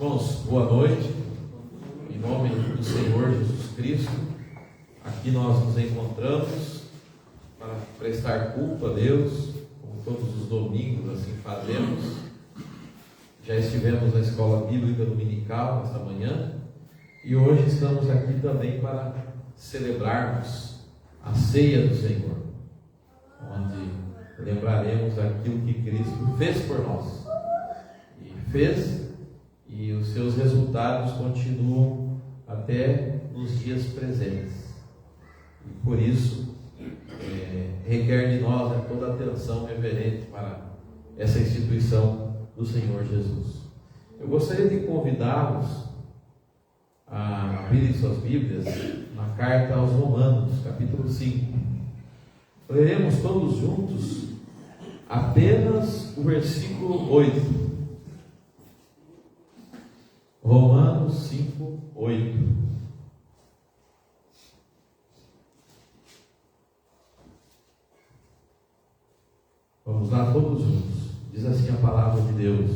Irmãos, boa noite, em nome do Senhor Jesus Cristo. Aqui nós nos encontramos para prestar culto a Deus, como todos os domingos assim fazemos. Já estivemos na escola bíblica dominical esta manhã e hoje estamos aqui também para celebrarmos a ceia do Senhor, onde lembraremos aquilo que Cristo fez por nós e os seus resultados continuam até nos dias presentes. E por isso requer de nós toda a atenção reverente para essa instituição do Senhor Jesus. Eu gostaria de convidá-los a abrirem suas Bíblias na carta aos Romanos, capítulo 5. Leremos todos juntos apenas o versículo 8. Romanos 5, 8. Vamos lá todos juntos. Diz assim a palavra de Deus: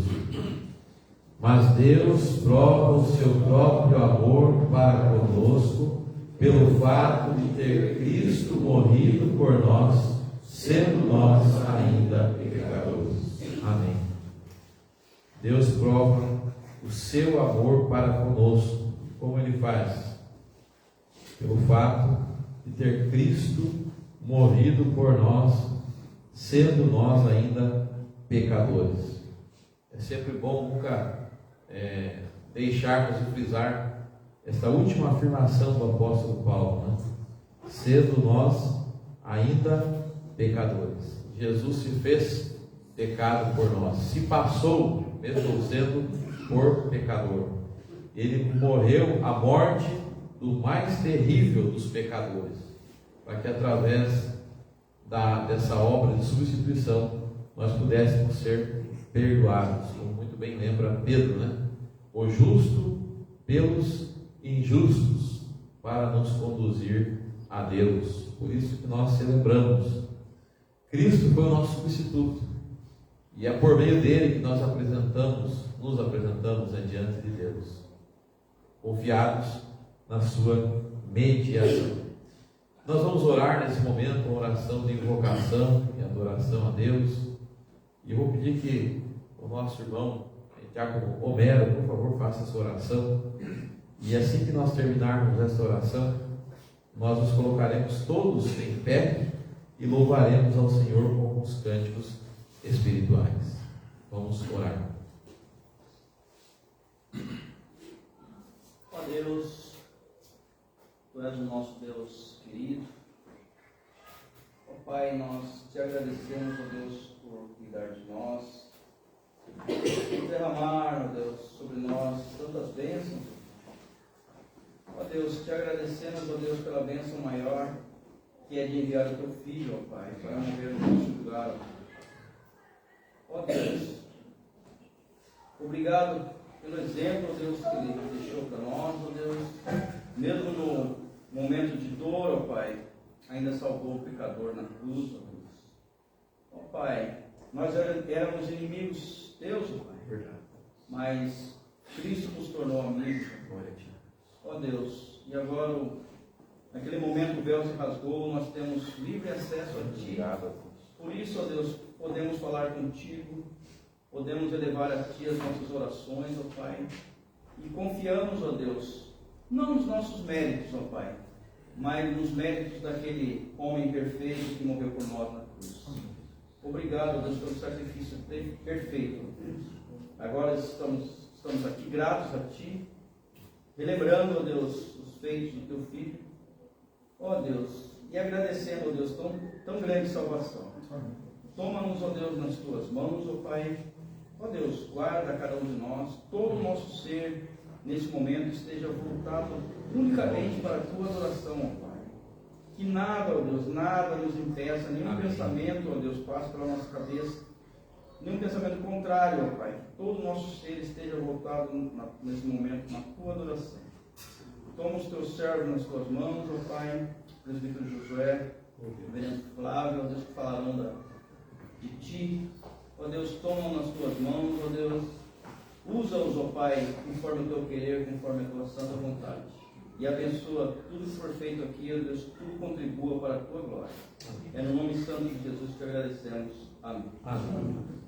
mas Deus prova o seu próprio amor para conosco pelo fato de ter Cristo morrido por nós, sendo nós ainda pecadores. Amém. Deus prova o seu amor para conosco. Como Ele faz? Pelo fato de ter Cristo morrido por nós, sendo nós ainda pecadores. É sempre bom nunca deixarmos de frisar esta última afirmação do apóstolo Paulo, né? Sendo nós ainda pecadores. Jesus se fez pecado por nós, se passou, mesmo sendo por pecador. Ele morreu a morte do mais terrível dos pecadores, para que através dessa obra de substituição nós pudéssemos ser perdoados, como muito bem lembra Pedro, né? O justo pelos injustos, para nos conduzir a Deus. Por isso que nós celebramos. Cristo foi o nosso substituto, e é por meio dele que nós nos apresentamos diante de Deus, confiados na sua mediação. Nós vamos orar nesse momento, uma oração de invocação e adoração a Deus, e eu vou pedir que o nosso irmão Diácono Homero, por favor, faça essa oração, e assim que nós terminarmos essa oração, nós nos colocaremos todos em pé e louvaremos ao Senhor com os cânticos espirituais. Vamos orar. Ó Deus, Tu és o nosso Deus querido. Ó Pai, nós te agradecemos, ó Deus, por cuidar de nós, por derramar, ó Deus, sobre nós tantas bênçãos. Ó Deus, te agradecemos, ó Deus, pela bênção maior, que é de enviar o Teu Filho, ó Pai, para morrer no nosso lugar. Ó Deus, obrigado pelo exemplo, ó Deus, que Ele deixou para nós, ó Deus, mesmo no momento de dor, ó Pai, ainda salvou o pecador na cruz, ó Deus. Ó Pai, nós éramos inimigos Teus, ó Pai, Verdade. mas Cristo nos tornou amigos. Ó Deus, e agora, naquele momento o véu se rasgou, nós temos livre acesso a Ti. Por isso, ó Deus, podemos falar contigo, podemos elevar a Ti as nossas orações, ó Pai, e confiamos, ó Deus, não nos nossos méritos, ó Pai, mas nos méritos daquele homem perfeito que morreu por nós na cruz. Obrigado, ó Deus, pelo sacrifício perfeito, ó Deus. Agora estamos aqui gratos a Ti, relembrando, ó Deus, os feitos do Teu Filho, ó Deus, e agradecendo, ó Deus, tão grande salvação. Toma-nos, ó Deus, nas Tuas mãos, ó Pai. Ó Deus, guarda cada um de nós, todo o nosso ser, nesse momento, esteja voltado unicamente para a Tua adoração, ó Pai. Que nada, ó Deus, nada nos impeça, nenhum pensamento, ó Deus, passe pela nossa cabeça, nenhum pensamento contrário, ó Pai. Que todo o nosso ser esteja voltado nesse momento na Tua adoração. Toma os Teus servos nas Tuas mãos, ó Pai, presbítero Josué, reverendo Flávio, ó Deus, que falarão de Ti. Ó Deus, toma nas Tuas mãos, ó Deus, Usa-os, ó Pai, conforme o teu querer, conforme a tua santa vontade. E abençoa tudo que for feito aqui, ó Deus, tudo contribua para a tua glória. É no nome santo de Jesus que agradecemos. Amém. Amém.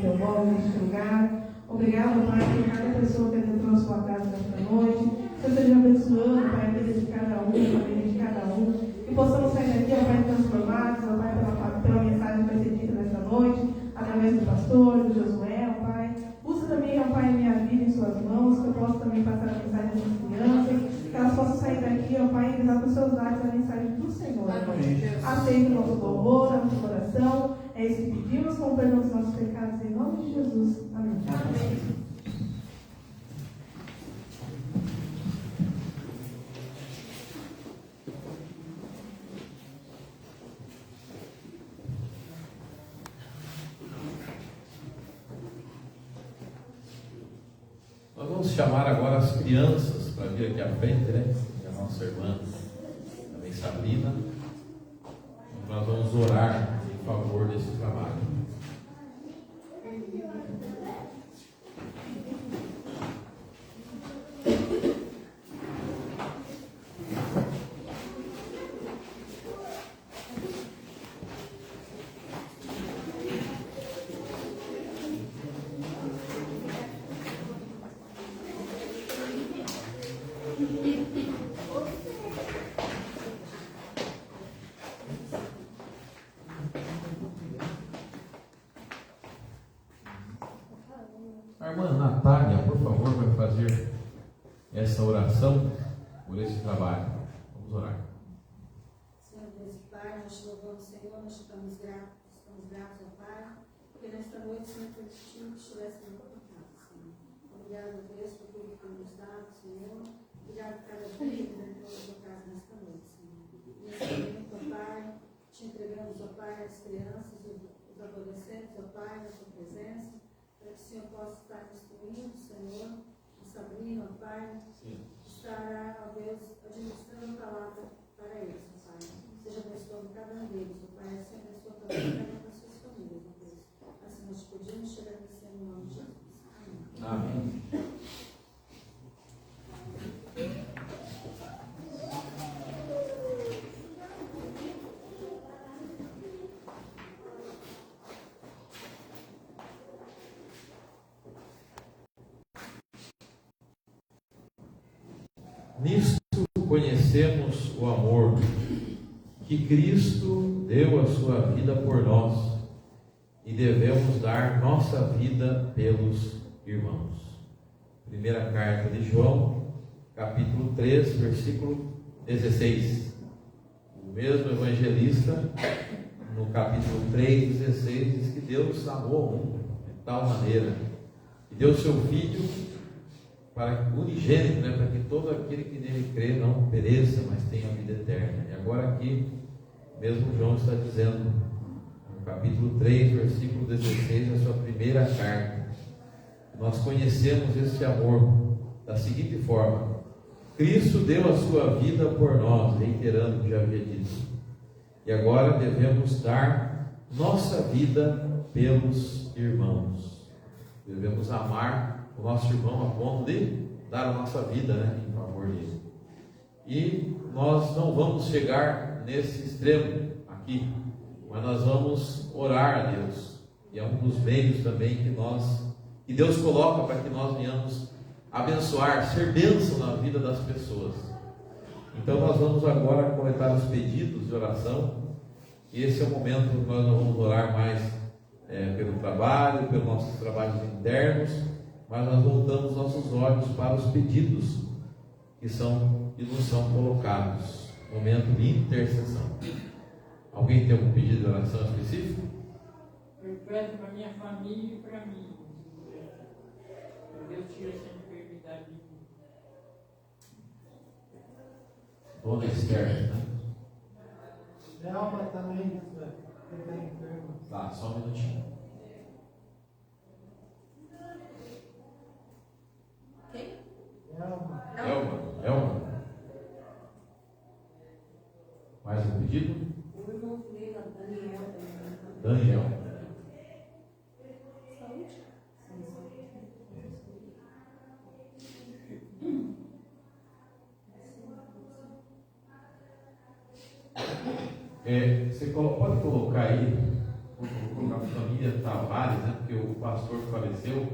teu nome neste lugar. Obrigado, Pai, por cada pessoa que entrou na sua casa nesta noite. Que você esteja abençoando, Pai, a vida de cada um, a família de cada um. Que possamos sair daqui, ó Pai, transformados, ó Pai, pela mensagem que vai ser dita nesta noite, através do pastor, do Josué, ó Pai. Usa também, ó Pai, minha vida em suas mãos, que eu possa também passar a mensagem das crianças, que elas possam sair daqui, ó Pai, e rezar com os seus lábios a mensagem do Senhor. Aceita o nosso louvor, a nossa oração. É isso que pedimos, com o perdão dos nossos pecados, em nome de Jesus. Amém. Amém. Nós vamos chamar agora as crianças para vir aqui à frente, né? E a nossa irmã, também Sabrina. Nós vamos orar em favor desse trabalho. A irmã Natália, por favor, vai fazer essa oração por esse trabalho. Vamos orar. Senhor Deus e Pai, nós te louvamos, Senhor, nós estamos gratos ao Pai, porque nesta noite, Senhor, permitiu que estivesse na tua casa, Senhor. Obrigado, Deus, por tudo que nos dado, Senhor. Obrigado por cada vida que entrou na tua casa nesta noite, Senhor. Nesse momento, ó Pai, te entregamos, ó Pai, as crianças, os adolescentes, ó Pai, na tua presença, para que o Senhor possa estar instruindo, Senhor, a Sabrina, ó Pai, estará, ó Deus, administrando a palavra para eles, ó Pai. Seja abençoando cada um deles, ó Pai, assim abençoa também cada uma das suas famílias, ó Deus. Assim nós te pedimos, te agradecendo em nome de Jesus. Amém. Amém. Nisto conhecemos o amor que Cristo deu a sua vida por nós e devemos dar nossa vida pelos irmãos. Primeira carta de João, capítulo 3, versículo 16. O mesmo evangelista, no capítulo 3, 16, diz que Deus amou o mundo de tal maneira que deu seu Filho para unigênito, né, para que todo aquele que nele crê não pereça, mas tenha vida eterna. E agora aqui, mesmo João está dizendo, no capítulo 3, versículo 16, na sua primeira carta, nós conhecemos esse amor da seguinte forma: Cristo deu a sua vida por nós, reiterando o que já havia dito, e agora devemos dar nossa vida pelos irmãos. Devemos amar o nosso irmão a ponto de dar a nossa vida, né, em favor dele. E nós não vamos chegar nesse extremo aqui, mas nós vamos orar a Deus, e é um dos meios também que Deus coloca para que nós venhamos abençoar, ser bênção na vida das pessoas. Então nós vamos agora coletar os pedidos de oração, e esse é o momento que nós não vamos orar mais pelo trabalho, pelos nossos trabalhos internos, mas nós voltamos nossos olhos para os pedidos que nos são colocados. Momento de intercessão. Alguém tem algum pedido de oração específico? Eu peço para minha família e para mim. Deus tira essa enfermidade de mim. Dona Esther, né? Delma também, que está enferma. Tá, só um minutinho. Elma. Mais um pedido? O irmão dele, Daniel, também. Daniel. Saúde? Você pode colocar aí vou colocar a família Tavares, né? Porque o pastor que faleceu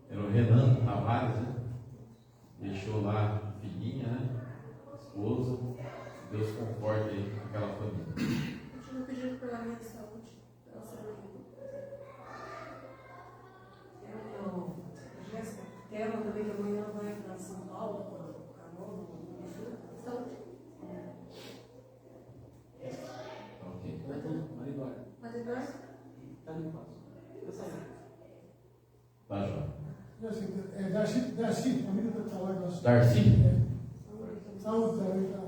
era o Renan Tavares, né? Deixou lá a filhinha, né? A esposa. Deus conforte aí aquela família. Continua pedindo pela minha saúde, pela saúde. Jéssica, ela também que amanhã vai para São Paulo, com o Carol, saúde. Ok. Mas Eduardo? Tá, João. Darcy, família do trabalho nosso. Darcy. Saúde, também tá.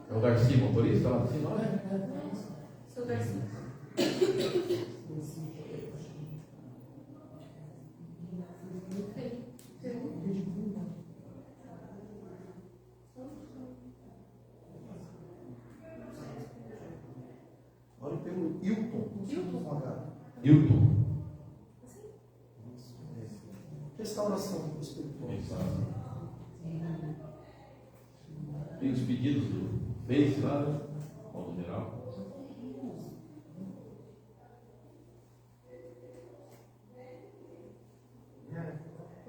É o Darcy, motorista lá assim, não? Seu Darcy. Ore pelo Hilton. Hilton. Restauração espiritual. Tem os pedidos do Face lá, né? Modo geral.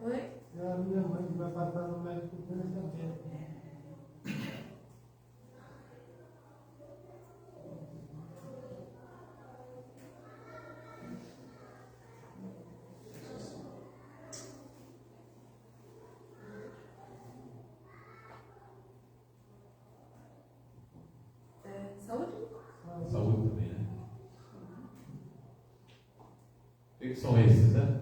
Oi? A minha mãe vai passar no médico terça-feira. Saúde? Saúde também, né? O que são esses, né?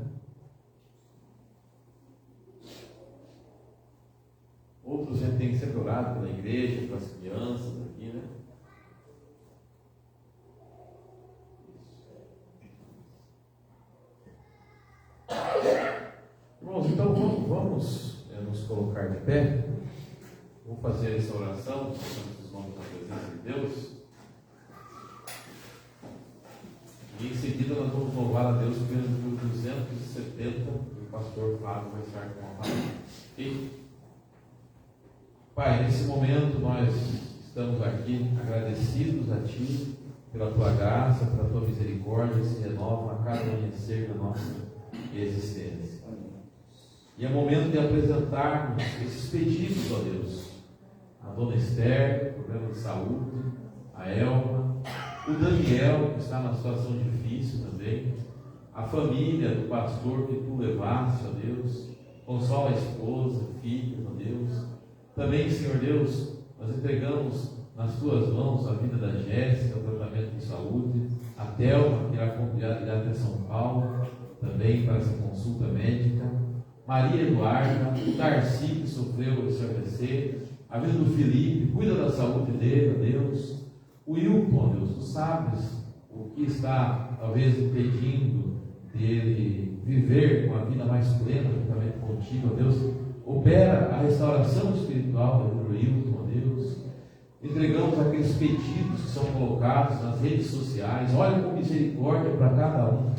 Outros a gente tem sempre orado pela igreja, pelas crianças aqui, né? Irmãos, então vamos nos colocar de pé. Vou fazer essa oração, colocando os nomes na presença de Deus. E em seguida nós vamos louvar a Deus pelo 270 que o pastor Flávio vai estar com a palavra. Ok? Pai, nesse momento nós estamos aqui agradecidos a Ti pela Tua graça, pela Tua misericórdia que se renova a cada amanhecer da nossa existência. E é momento de apresentarmos esses pedidos, ó Deus. A Dona Esther, problema de saúde, a Elma, o Daniel, que está numa situação difícil também, a família do pastor que Tu levaste, ó Deus, consola a esposa, filhos, ó Deus. Também, Senhor Deus, nós entregamos nas Tuas mãos a vida da Jéssica, o tratamento de saúde, a Thelma, que irá até São Paulo, também para essa consulta médica, Maria Eduarda, o Darcy, que sofreu esse AVC, a vida do Felipe, cuida da saúde dele, ó Deus, o Hilton, ó Deus, Tu sabes o que está, talvez, impedindo dele viver com a vida mais plena, juntamente contigo, ó Deus. Opera a restauração espiritual do Hilton, ó Deus. Entregamos aqueles pedidos que são colocados nas redes sociais. Olha com misericórdia para cada um.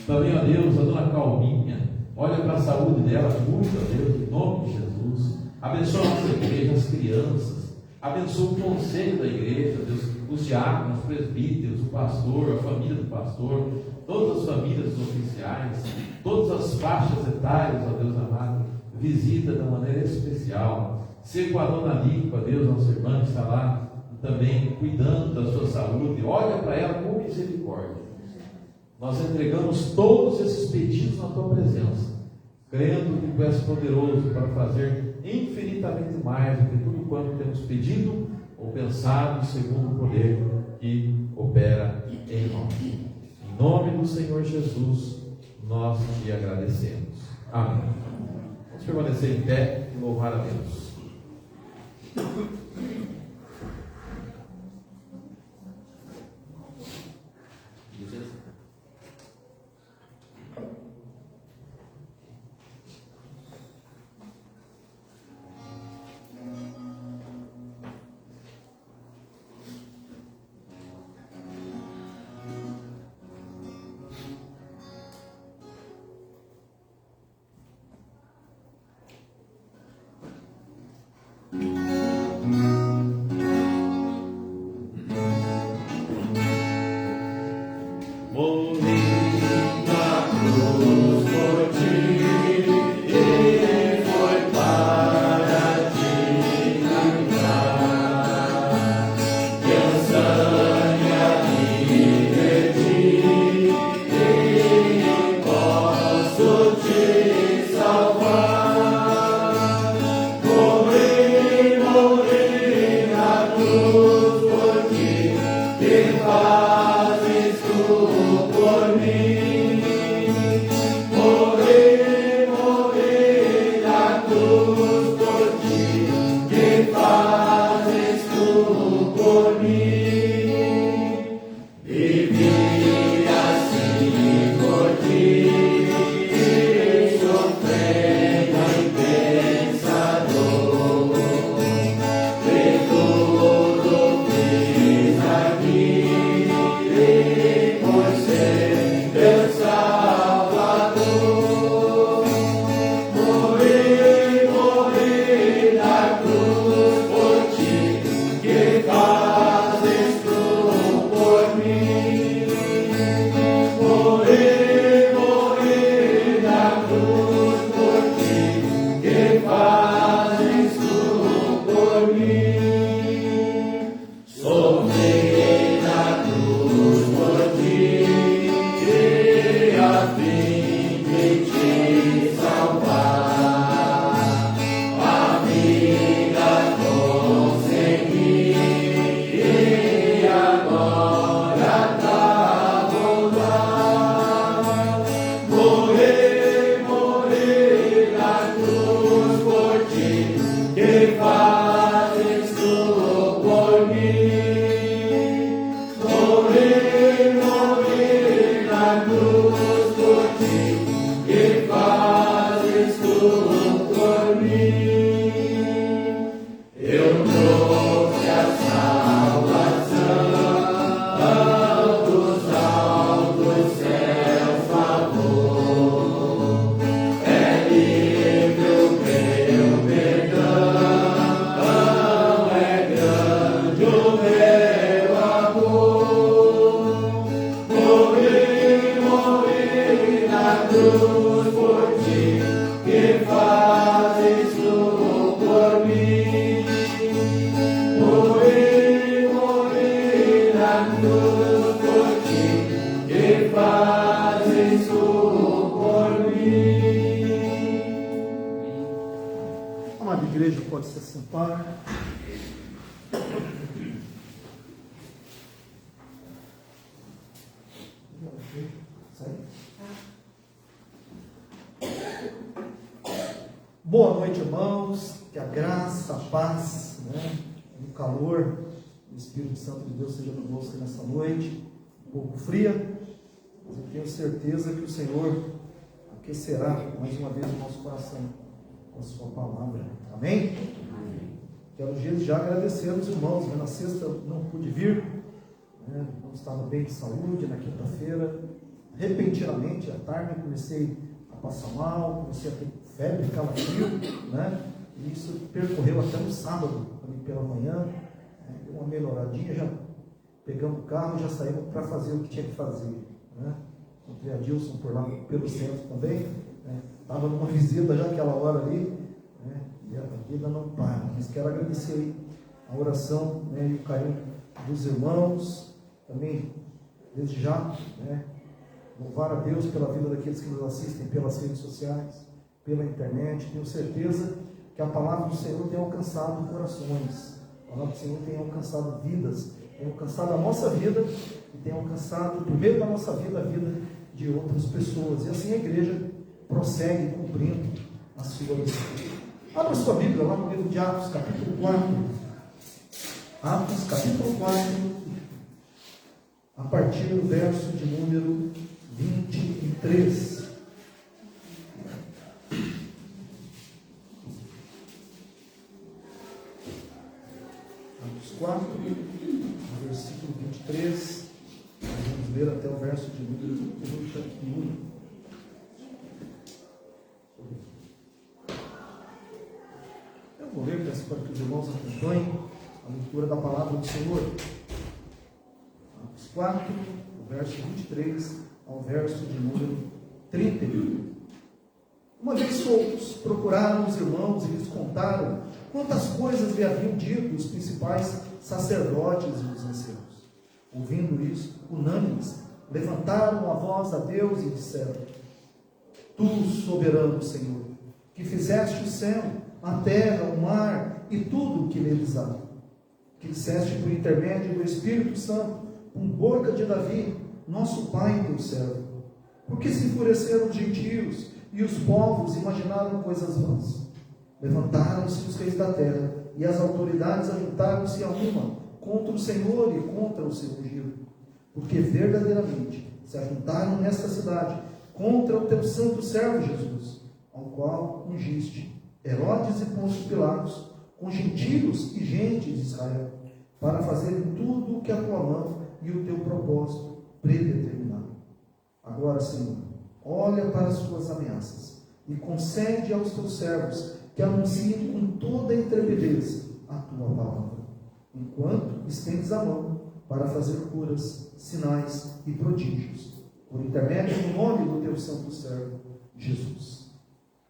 Também, ó Deus, a Dona Calminha, olha para a saúde dela, cuida, ó Deus, em nome de Jesus. Abençoa a nossa igreja, as crianças. Abençoa o conselho da igreja, ó Deus, os diáconos, os presbíteros, o pastor, a família do pastor, todas as famílias dos oficiais, todas as faixas etárias, ó Deus amado. Visita da maneira especial. Ser com a Dona Lipa, Deus, nossa irmã que está lá também cuidando da sua saúde. Olha para ela com misericórdia. Nós entregamos todos esses pedidos na Tua presença, crendo que Tu és poderoso para fazer infinitamente mais do que tudo quanto temos pedido ou pensado, segundo o poder que opera em nós. Em nome do Senhor Jesus, nós te agradecemos. Amém. Vamos permanecer em pé e louvar a Deus. tudo por ti, que fazes tudo por mim. Amada igreja, pode se assentar. Boa noite, irmãos. Que a graça, a paz, o calor do Espírito Santo de Deus seja conosco nessa noite. Um pouco fria, mas eu tenho certeza que o Senhor aquecerá mais uma vez o nosso coração com a sua palavra. Amém? Quero desde já agradecer aos irmãos. Na sexta não pude vir, não estava bem de saúde. Na quinta-feira, repentinamente, à tarde, comecei a passar mal, comecei a ter febre, calafrio, e isso percorreu até no sábado, ali pela manhã. Deu uma melhoradinha, já pegamos o carro, já saímos para fazer o que tinha que fazer. Encontrei a Dilson por lá pelo centro também, estava numa visita já aquela hora ali, e a vida não para. Mas quero agradecer aí a oração, e o carinho dos irmãos, também desde já, louvar a Deus pela vida daqueles que nos assistem pelas redes sociais, pela internet. Tenho certeza que a palavra do Senhor tem alcançado corações, a palavra do Senhor tem alcançado vidas, tem alcançado a nossa vida e tem alcançado, por meio da nossa vida, a vida de outras pessoas. E assim a igreja prossegue cumprindo a sua missão. Abra sua Bíblia lá no livro de Atos, capítulo 4. Atos, capítulo 4, a partir do verso de número 23. Atos 4, versículo 23. Vamos ler até o verso de número 31. Eu vou ler, peço para que os irmãos acompanhem a leitura da palavra do Senhor. Atos 4, do verso 23 ao verso de número 31. Uma vez soltos, procuraram os irmãos e lhes contaram quantas coisas lhe haviam dito os principais sacerdotes e os anciãos. Ouvindo isso, unânimes, levantaram a voz a Deus e disseram: Tu, soberano Senhor, que fizeste o céu, a terra, o mar e tudo o que neles há, que disseste por intermédio do Espírito Santo, com boca de Davi, nosso pai e teu servo, porque se enfureceram os gentios e os povos imaginaram coisas vãs. Levantaram-se os reis da terra e as autoridades ajuntaram-se a uma contra o Senhor e contra o seu ungido, porque verdadeiramente se ajuntaram nesta cidade contra o teu santo servo Jesus, ao qual ungiste Herodes e Pôncio Pilatos, com gentios e gente de Israel, para fazerem tudo o que a tua mão e o teu propósito predeterminaram. Agora, Senhor, olha para as tuas ameaças e concede aos teus servos que anunciem com toda a intrepidez a tua palavra, enquanto estendes a mão para fazer curas, sinais e prodígios, por intermédio do nome do teu santo servo, Jesus.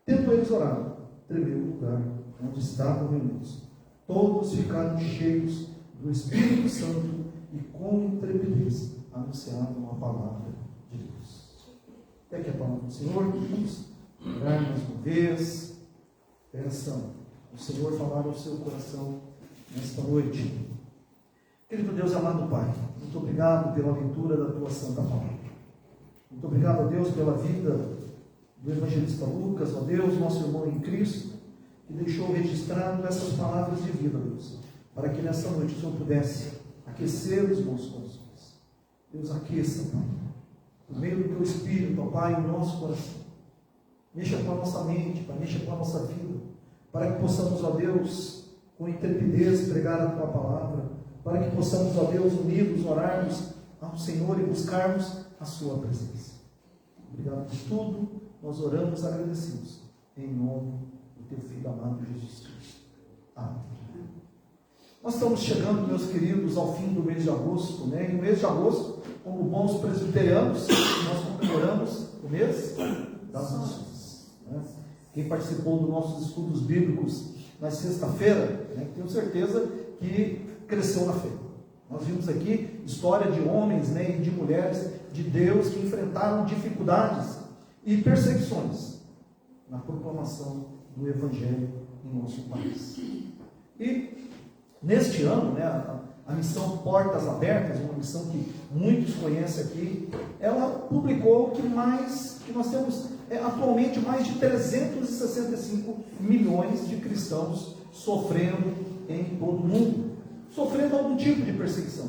Tendo eles orado, tremeu o lugar onde estavam reunidos. Todos ficaram cheios do Espírito Santo e com intrepidez anunciavam a palavra de Deus. Até que a palavra do Senhor, vamos orar mais uma vez. Peça o Senhor falar ao seu coração nesta noite. Querido Deus, amado Pai, muito obrigado pela leitura da tua santa palavra. Muito obrigado, a Deus, pela vida do evangelista Lucas, ó Deus, nosso irmão em Cristo, que deixou registrado essas palavras de vida, Deus, para que nessa noite o Senhor pudesse aquecer os nossos corações. Deus, aqueça, Pai, por meio do teu Espírito, ó Pai, o nosso coração. Mexa com a nossa mente, Pai, mexa com a nossa vida, para que possamos, ó Deus, com intrepidez pregar a tua palavra, para que possamos, ó Deus, unidos, orarmos ao Senhor e buscarmos a sua presença. Obrigado por tudo, nós oramos agradecidos, em nome do teu Filho amado Jesus Cristo. Amém. Nós estamos chegando, meus queridos, ao fim do mês de agosto, E no mês de agosto, como bons presbiterianos, nós comemoramos o mês das missões, Quem participou dos nossos estudos bíblicos na sexta-feira, tenho certeza que cresceu na fé. Nós vimos aqui história de homens, né, e de mulheres de Deus que enfrentaram dificuldades e perseguições na proclamação do Evangelho em nosso país. E neste ano, né, a missão Portas Abertas, uma missão que muitos conhecem aqui, ela publicou que nós temos atualmente mais de 365 milhões de cristãos sofrendo em todo o mundo, sofrendo algum tipo de perseguição,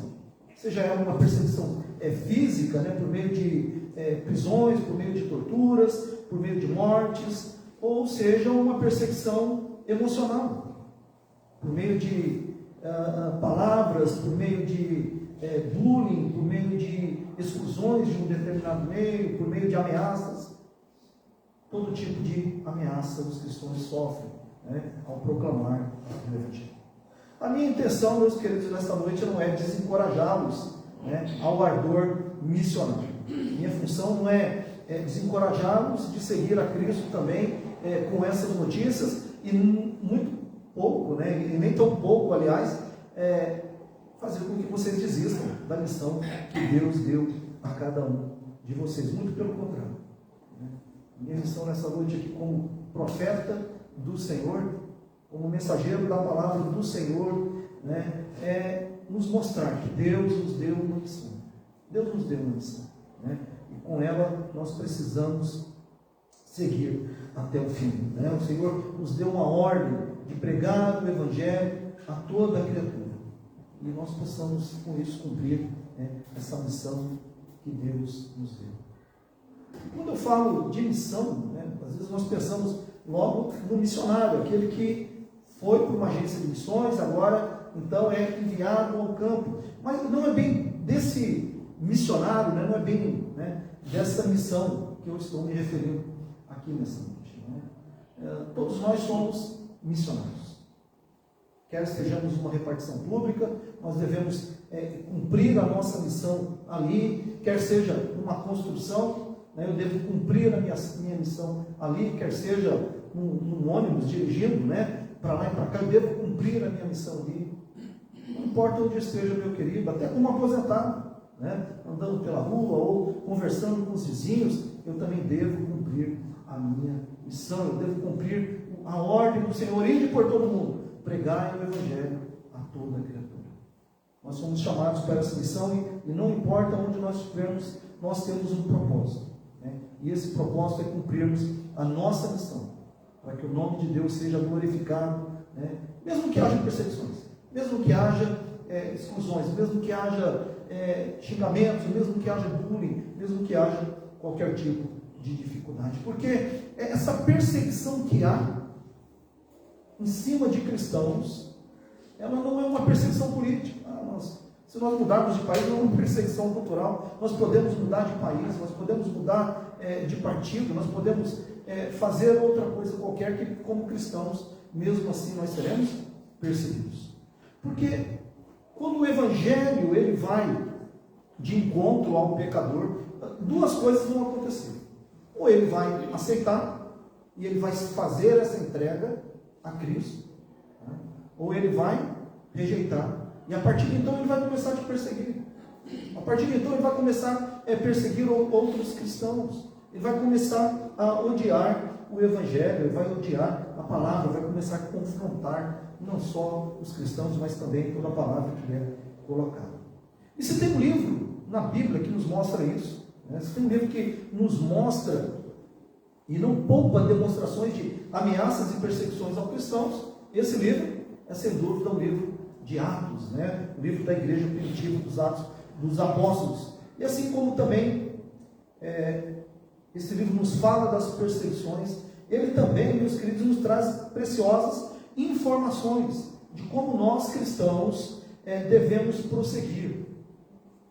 seja ela uma perseguição física, né, por meio de prisões, por meio de torturas, por meio de mortes, ou seja, uma perseguição emocional, por meio de palavras, por meio de bullying, por meio de exclusões de um determinado meio, por meio de ameaças. Todo tipo de ameaça os cristãos sofrem, né, ao proclamar o Evangelho. A minha intenção, meus queridos, nesta noite não é desencorajá-los, né, ao ardor missionário. Minha função não é desencorajá-los de seguir a Cristo também com essas notícias, e muito pouco, né, e nem tão pouco, aliás, fazer com que vocês desistam da missão que Deus deu a cada um de vocês. Muito pelo contrário. Né? Minha missão nessa noite aqui, como profeta do Senhor, como mensageiro da palavra do Senhor, né, é nos mostrar que Deus nos deu uma missão. Deus nos deu uma missão, né? E com ela nós precisamos seguir até o fim, né? O Senhor nos deu uma ordem de pregar o Evangelho a toda a criatura, e nós possamos com isso cumprir, né, essa missão que Deus nos deu. Quando eu falo de missão, né, às vezes nós pensamos logo no missionário, aquele que foi para uma agência de missões, agora então é enviado ao campo. Mas não é bem desse missionário, né, não é bem, né, dessa missão que eu estou me referindo aqui nessa noite. Né? Todos nós somos missionários. Quer estejamos numa repartição pública, nós devemos cumprir a nossa missão ali, quer seja numa construção, né, eu devo cumprir a minha missão ali, quer seja num ônibus dirigindo, né, para lá e para cá, eu devo cumprir a minha missão ali. Não importa onde esteja, meu querido, até como aposentado, né, andando pela rua ou conversando com os vizinhos, eu também devo cumprir a minha missão, eu devo cumprir a ordem do Senhor, ir por todo mundo, pregar o Evangelho a toda a criatura. Nós somos chamados para essa missão e não importa onde nós estivermos, nós temos um propósito, né? E esse propósito é cumprirmos a nossa missão, para que o nome de Deus seja glorificado, né? Mesmo que haja perseguições, mesmo que haja exclusões, mesmo que haja xingamentos, mesmo que haja bullying, mesmo que haja qualquer tipo de dificuldade, porque essa perseguição que há em cima de cristãos, ela não é uma perseguição política. Se nós mudarmos de país, não é uma perseguição cultural. Nós podemos mudar de país, nós podemos mudar de partido, nós podemos fazer outra coisa qualquer, que como cristãos, mesmo assim nós seremos perseguidos. Porque quando o Evangelho ele vai de encontro ao pecador, duas coisas vão acontecer. Ou ele vai aceitar, e ele vai fazer essa entrega a Cristo, né? Ou ele vai rejeitar, e a partir de então ele vai começar a te perseguir. A partir de então ele vai começar a perseguir outros cristãos, ele vai começar a odiar o Evangelho, ele vai odiar a palavra, vai começar a confrontar não só os cristãos, mas também toda a palavra que é colocada. E se tem um livro na Bíblia que nos mostra isso, né? Se tem um livro que nos mostra e não poupa demonstrações de ameaças e perseguições aos cristãos, esse livro é sem dúvida um livro de Atos, né? O livro da igreja primitiva, dos Atos dos Apóstolos. E assim como também esse livro nos fala das perseguições, ele também, meus queridos, nos traz preciosas informações de como nós cristãos devemos prosseguir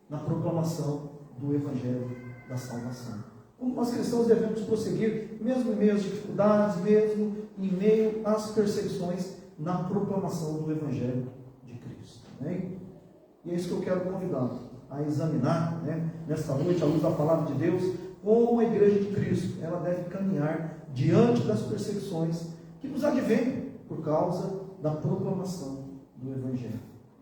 na proclamação do Evangelho da salvação. Como nós cristãos devemos prosseguir, mesmo em meio às dificuldades, mesmo em meio às perseguições, na proclamação do Evangelho de Cristo. Né? E é isso que eu quero convidá-lo a examinar, né, nesta noite, à luz da palavra de Deus, como a igreja de Cristo ela deve caminhar diante das perseguições que nos advêm por causa da proclamação do Evangelho.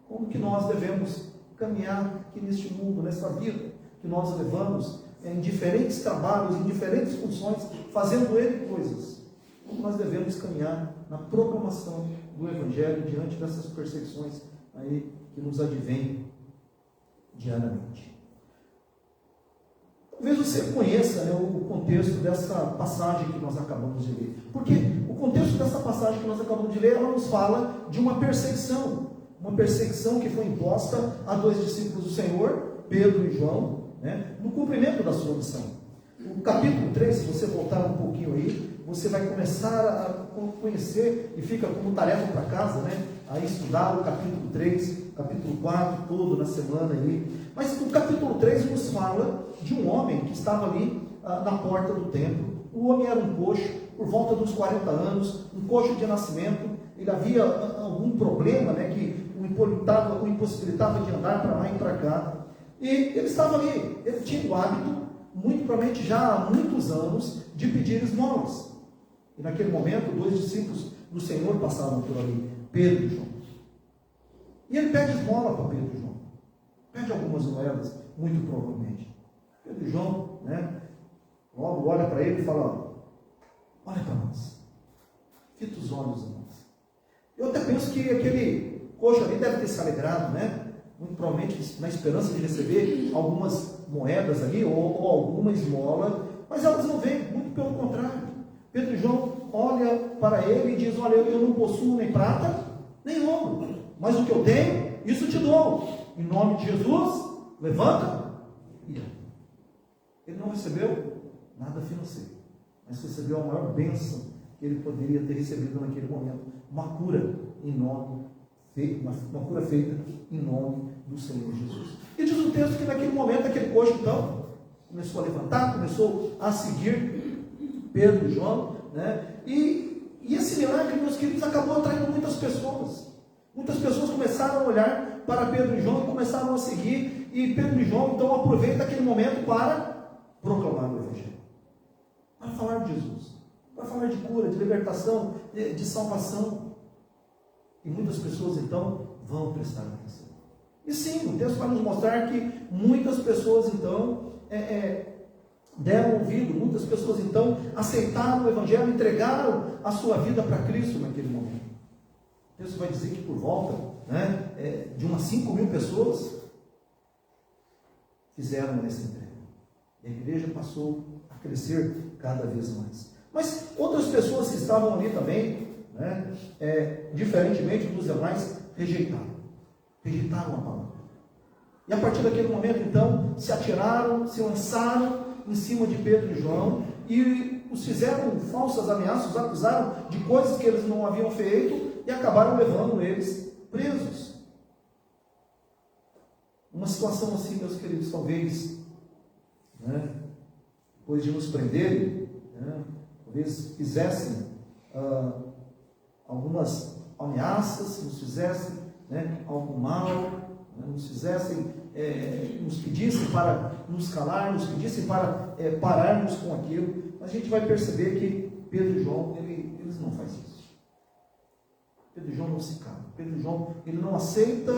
Como que nós devemos caminhar aqui neste mundo, nessa vida que nós levamos, em diferentes trabalhos, em diferentes funções, fazendo Ele coisas. Como nós devemos caminhar na proclamação do Evangelho diante dessas perseguições aí que nos advêm diariamente. Talvez você conheça, né, o contexto dessa passagem que nós acabamos de ler. Porque o contexto dessa passagem que nós acabamos de ler, ela nos fala de uma perseguição que foi imposta a dois discípulos do Senhor, Pedro e João, né, no cumprimento da sua missão. O capítulo 3, se você voltar um pouquinho aí, você vai começar a conhecer, e fica como tarefa para casa, né, a estudar o capítulo 3, capítulo 4, todo na semana aí. Mas o capítulo 3 nos fala de um homem que estava ali na porta do templo. O homem era um coxo, por volta dos 40 anos, um coxo de nascimento. Ele havia algum problema, né, que o impossibilitava de andar para lá e para cá. E ele estava ali, ele tinha o hábito, muito provavelmente já há muitos anos, de pedir esmolas. E naquele momento, dois discípulos do Senhor passavam por ali, Pedro e João. E ele pede esmola para Pedro e João. Pede algumas moedas, muito provavelmente. Pedro e João, né, logo olha para ele e fala: olha para nós, fita os olhos em nós. Eu até penso que aquele coxo ali deve ter se alegrado, né? Muito provavelmente na esperança de receber algumas moedas ali, ou alguma esmola, mas elas não vêm, muito pelo contrário. Pedro e João olha para ele e diz: olha, eu não possuo nem prata, nem ouro, mas o que eu tenho, isso te dou. Em nome de Jesus, levanta e anda. Ele não recebeu nada financeiro, mas recebeu a maior bênção que ele poderia ter recebido naquele momento, uma cura em nome, uma cura feita em nome do Senhor Jesus. E diz o texto que naquele momento aquele coxo então começou a levantar, começou a seguir Pedro e João, né? E esse milagre, meus queridos, acabou atraindo muitas pessoas. Muitas pessoas começaram a olhar para Pedro e João e começaram a seguir, e Pedro e João então aproveitam aquele momento para proclamar o Evangelho, para falar de Jesus, para falar de cura, de libertação, de salvação. E muitas pessoas então vão prestar atenção. E sim, o texto vai nos mostrar que muitas pessoas então deram ouvido, muitas pessoas então aceitaram o Evangelho, entregaram a sua vida para Cristo naquele momento. O texto vai dizer que por volta, né, de umas 5.000 pessoas fizeram essa entrega. E a igreja passou a crescer cada vez mais. Mas outras pessoas que estavam ali também, né, diferentemente dos demais, rejeitaram a palavra. E a partir daquele momento, então, se atiraram, se lançaram em cima de Pedro e João e os fizeram falsas ameaças, os acusaram de coisas que eles não haviam feito e acabaram levando eles presos. Uma situação assim, meus queridos, talvez, né, depois de nos prenderem, né, talvez fizessem algumas ameaças, nos fizessem, né, algum mal, né, nos fizessem, nos pedissem para nos calar, nos pedissem para pararmos com aquilo. Mas a gente vai perceber que Pedro e João, eles não fazem isso. Pedro e João não se calam. Pedro e João, ele não aceita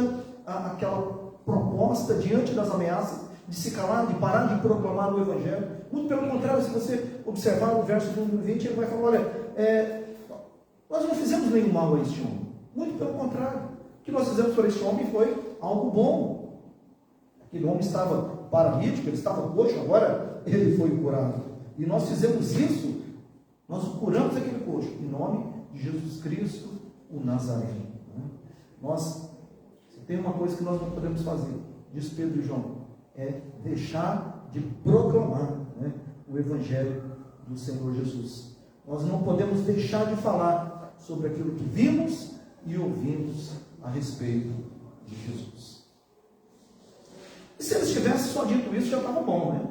aquela proposta diante das ameaças de se calar, de parar de proclamar o Evangelho. Muito pelo contrário, se você observar o verso número 20, ele vai falar: olha, nós não fizemos nenhum mal a este homem. Muito pelo contrário. O que nós fizemos por este homem foi algo bom. Aquele homem estava paralítico, ele estava coxo, agora ele foi curado. E nós fizemos isso, nós curamos aquele coxo, em nome de Jesus Cristo, o Nazareno. Se tem uma coisa que nós não podemos fazer, diz Pedro e João, é deixar de proclamar, né, o Evangelho do Senhor Jesus. Nós não podemos deixar de falar sobre aquilo que vimos e ouvimos a respeito de Jesus. E se eles tivessem só dito isso, já estava bom, né?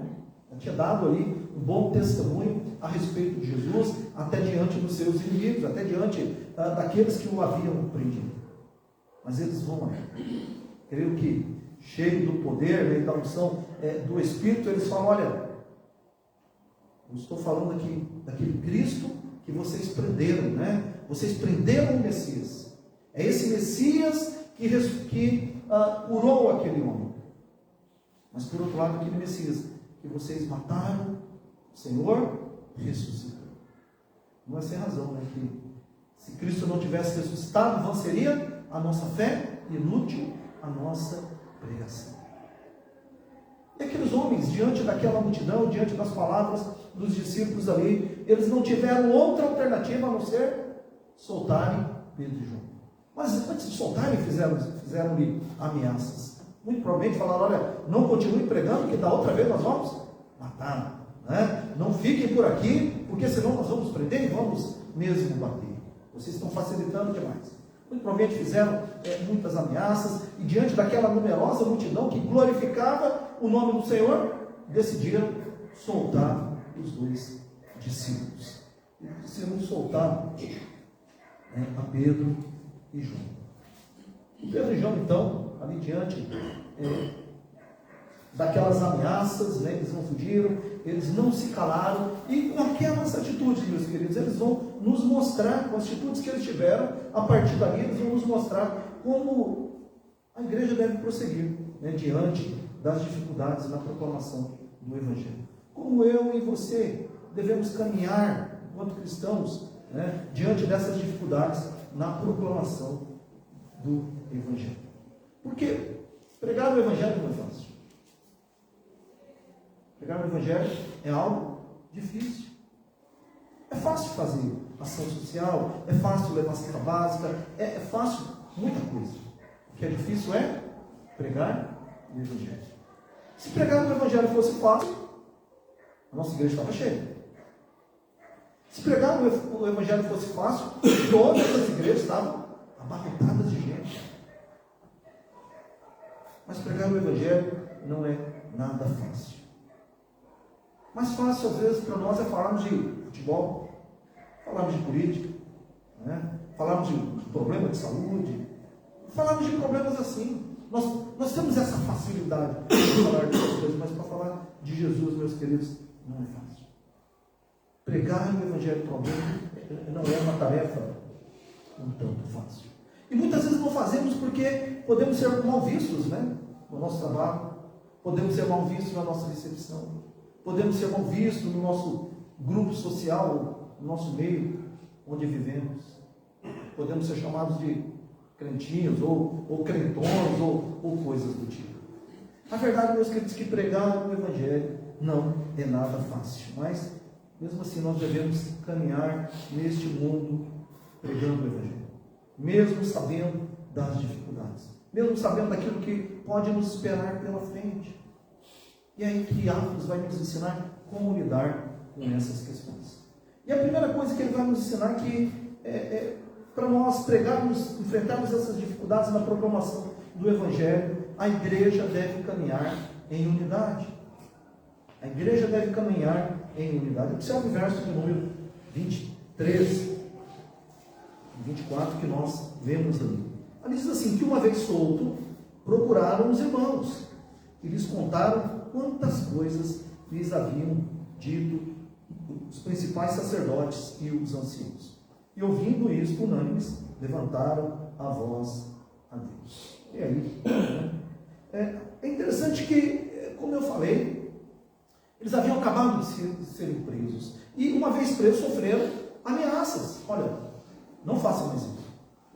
Já tinha dado ali um bom testemunho a respeito de Jesus, até diante dos seus inimigos, até diante daqueles que o haviam prendido. Mas eles vão, creio que, cheio do poder, né, da unção do Espírito, eles falam: olha, eu estou falando aqui daquele Cristo que vocês prenderam, né? Vocês prenderam o Messias. É esse Messias que curou aquele homem. Mas por outro lado, aquele Messias que vocês mataram, o Senhor ressuscitou. Não é sem razão, né? Que se Cristo não tivesse ressuscitado, vã seria a nossa fé, inútil a nossa pregação. E aqueles homens, diante daquela multidão, diante das palavras dos discípulos ali, eles não tiveram outra alternativa a não ser soltarem Pedro e João. Mas antes de soltarem, fizeram-lhe ameaças. Muito provavelmente falaram: olha, não continue pregando, que da outra vez nós vamos matar. Né? Não fiquem por aqui, porque senão nós vamos prender e vamos mesmo bater. Vocês estão facilitando demais. Muito provavelmente fizeram muitas ameaças, e diante daquela numerosa multidão que glorificava o nome do Senhor, decidiram soltar os dois discípulos. E decidiram soltar a Pedro e João. E Pedro e João, então, ali diante daquelas ameaças, eles não fugiram, eles não se calaram, e com aquelas atitudes, meus queridos, eles vão nos mostrar, com as atitudes que eles tiveram, a partir dali eles vão nos mostrar como a igreja deve prosseguir, diante das dificuldades na proclamação do Evangelho. Como eu e você devemos caminhar, enquanto cristãos, diante dessas dificuldades na proclamação do Evangelho. Porque pregar o Evangelho não é fácil. Pregar o Evangelho é algo difícil. É fácil fazer ação social, é fácil levar a cesta básica, é fácil muita coisa. O que é difícil é pregar o Evangelho. Se pregar o Evangelho fosse fácil, a nossa igreja estava cheia. Se pregar o Evangelho fosse fácil, todas as igrejas estavam abarrotadas de gente. Mas pregar o Evangelho não é nada fácil. Mais fácil, às vezes, para nós é falarmos de futebol, falarmos de política, falarmos de problema de saúde, falarmos de problemas assim. Nós temos essa facilidade de falar dessas coisas, mas para falar de Jesus, meus queridos, não é fácil. Pregar o Evangelho para alguém não é uma tarefa um tanto fácil. E muitas vezes não fazemos porque podemos ser mal vistos, no nosso trabalho, podemos ser mal vistos na nossa recepção, podemos ser mal vistos no nosso grupo social, no nosso meio onde vivemos. Podemos ser chamados de crentinhos, ou crentones, ou coisas do tipo. A verdade, meus queridos, que pregar o Evangelho não é nada fácil, mas mesmo assim nós devemos caminhar neste mundo pregando o Evangelho, mesmo sabendo das dificuldades, mesmo sabendo daquilo que pode nos esperar pela frente. E aí que Atos vai nos ensinar como lidar com essas questões. E a primeira coisa que ele vai nos ensinar é que para nós pregarmos, enfrentarmos essas dificuldades na proclamação do Evangelho, a igreja deve caminhar em unidade. A igreja deve caminhar em unidade. Observe o verso de número 23 e 24 que nós vemos ali. Ali diz assim: que uma vez solto, procuraram os irmãos e lhes contaram quantas coisas lhes haviam dito os principais sacerdotes e os anciãos. E ouvindo isto, unânimes, levantaram a voz a Deus. E aí, é interessante que, como eu falei, eles haviam acabado de serem presos. E uma vez presos, sofreram ameaças. Olha, não façam mais isso.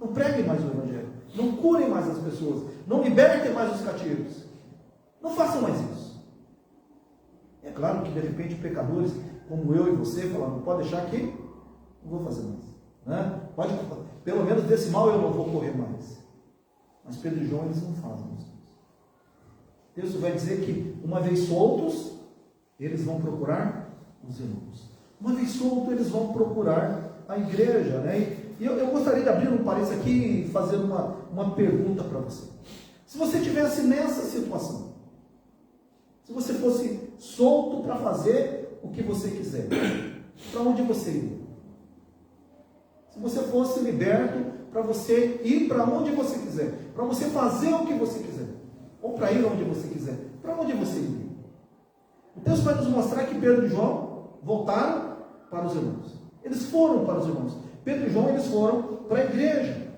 Não preguem mais o Evangelho. Não curem mais as pessoas. Não libertem mais os cativos. Não façam mais isso. É claro que, de repente, pecadores como eu e você falam: não pode deixar aqui, não vou fazer mais. Pode, pelo menos desse mal eu não vou correr mais. Mas Pedro e João, eles não fazem isso. Deus vai dizer que, uma vez soltos, eles vão procurar os irmãos. Uma vez soltos, eles vão procurar a igreja. E eu gostaria de abrir um parênteses aqui e fazer uma pergunta para você. Se você estivesse nessa situação, se você fosse solto para fazer o que você quiser, para onde você iria? Se você fosse liberto para você ir para onde você quiser, para você fazer o que você quiser, ou para ir onde você quiser, para onde você iria? O texto vai nos mostrar que Pedro e João voltaram para os irmãos. Eles foram para os irmãos. Pedro e João, eles foram para a igreja.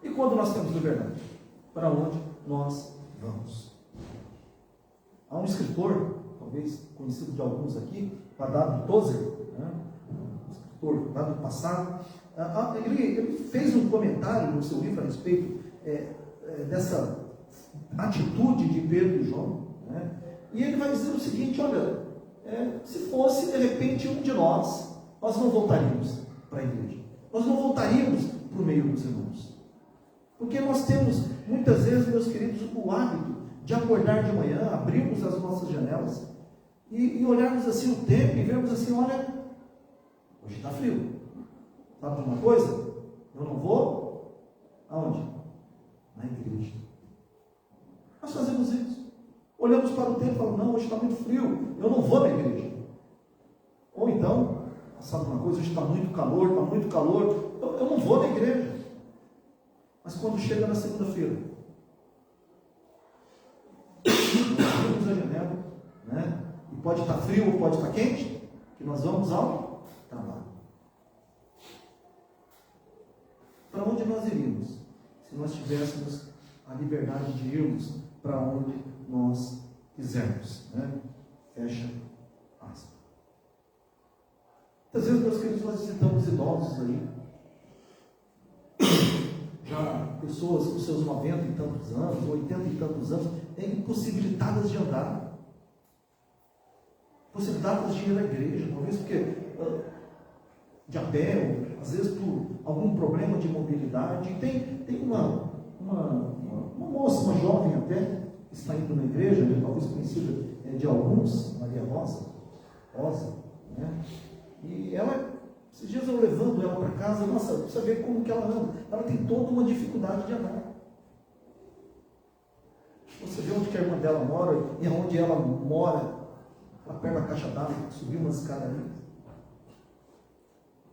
E quando nós temos liberdade? Para onde nós vamos. Há um escritor, talvez conhecido de alguns aqui, W. Tozer, né? Um escritor lá do passado, ele fez um comentário no seu livro a respeito dessa atitude de Pedro e João, né? E ele vai dizer o seguinte: olha, se fosse de repente um de nós não voltaríamos para a igreja, nós não voltaríamos para o meio dos irmãos, porque nós temos muitas vezes, meus queridos, o hábito de acordar de manhã, abrirmos as nossas janelas e olharmos assim o tempo e vermos assim: olha, hoje está frio, sabe de uma coisa? Eu não vou aonde? Na igreja. Nós fazemos isso. Olhamos para o tempo e falamos: não, hoje está muito frio, eu não vou na igreja. Ou então, sabe uma coisa, hoje está muito calor, eu não vou na igreja. Mas quando chega na segunda-feira, nós abrimos a janela, né? E pode estar frio ou pode estar quente, que nós vamos ao trabalho. Para onde nós iríamos se nós tivéssemos a liberdade de irmos para onde nós quisermos, né? Fecha aspas. Muitas vezes, meus queridos, nós visitamos idosos aí, já pessoas com seus 90 e tantos anos, 80 e tantos anos, impossibilitadas de andar, possibilitadas de ir à igreja, talvez porque de a pé, ou às vezes por algum problema de mobilidade. Tem uma moça, uma jovem até, que está indo na igreja, né, talvez conhecida de alguns, Maria Rosa, né? E ela, esses dias eu levando ela para casa, nossa, precisa ver como que ela anda. Ela tem toda uma dificuldade de andar. Você vê onde que a irmã dela mora, e onde ela mora, lá perto da caixa d'água, subiu umas escadarias.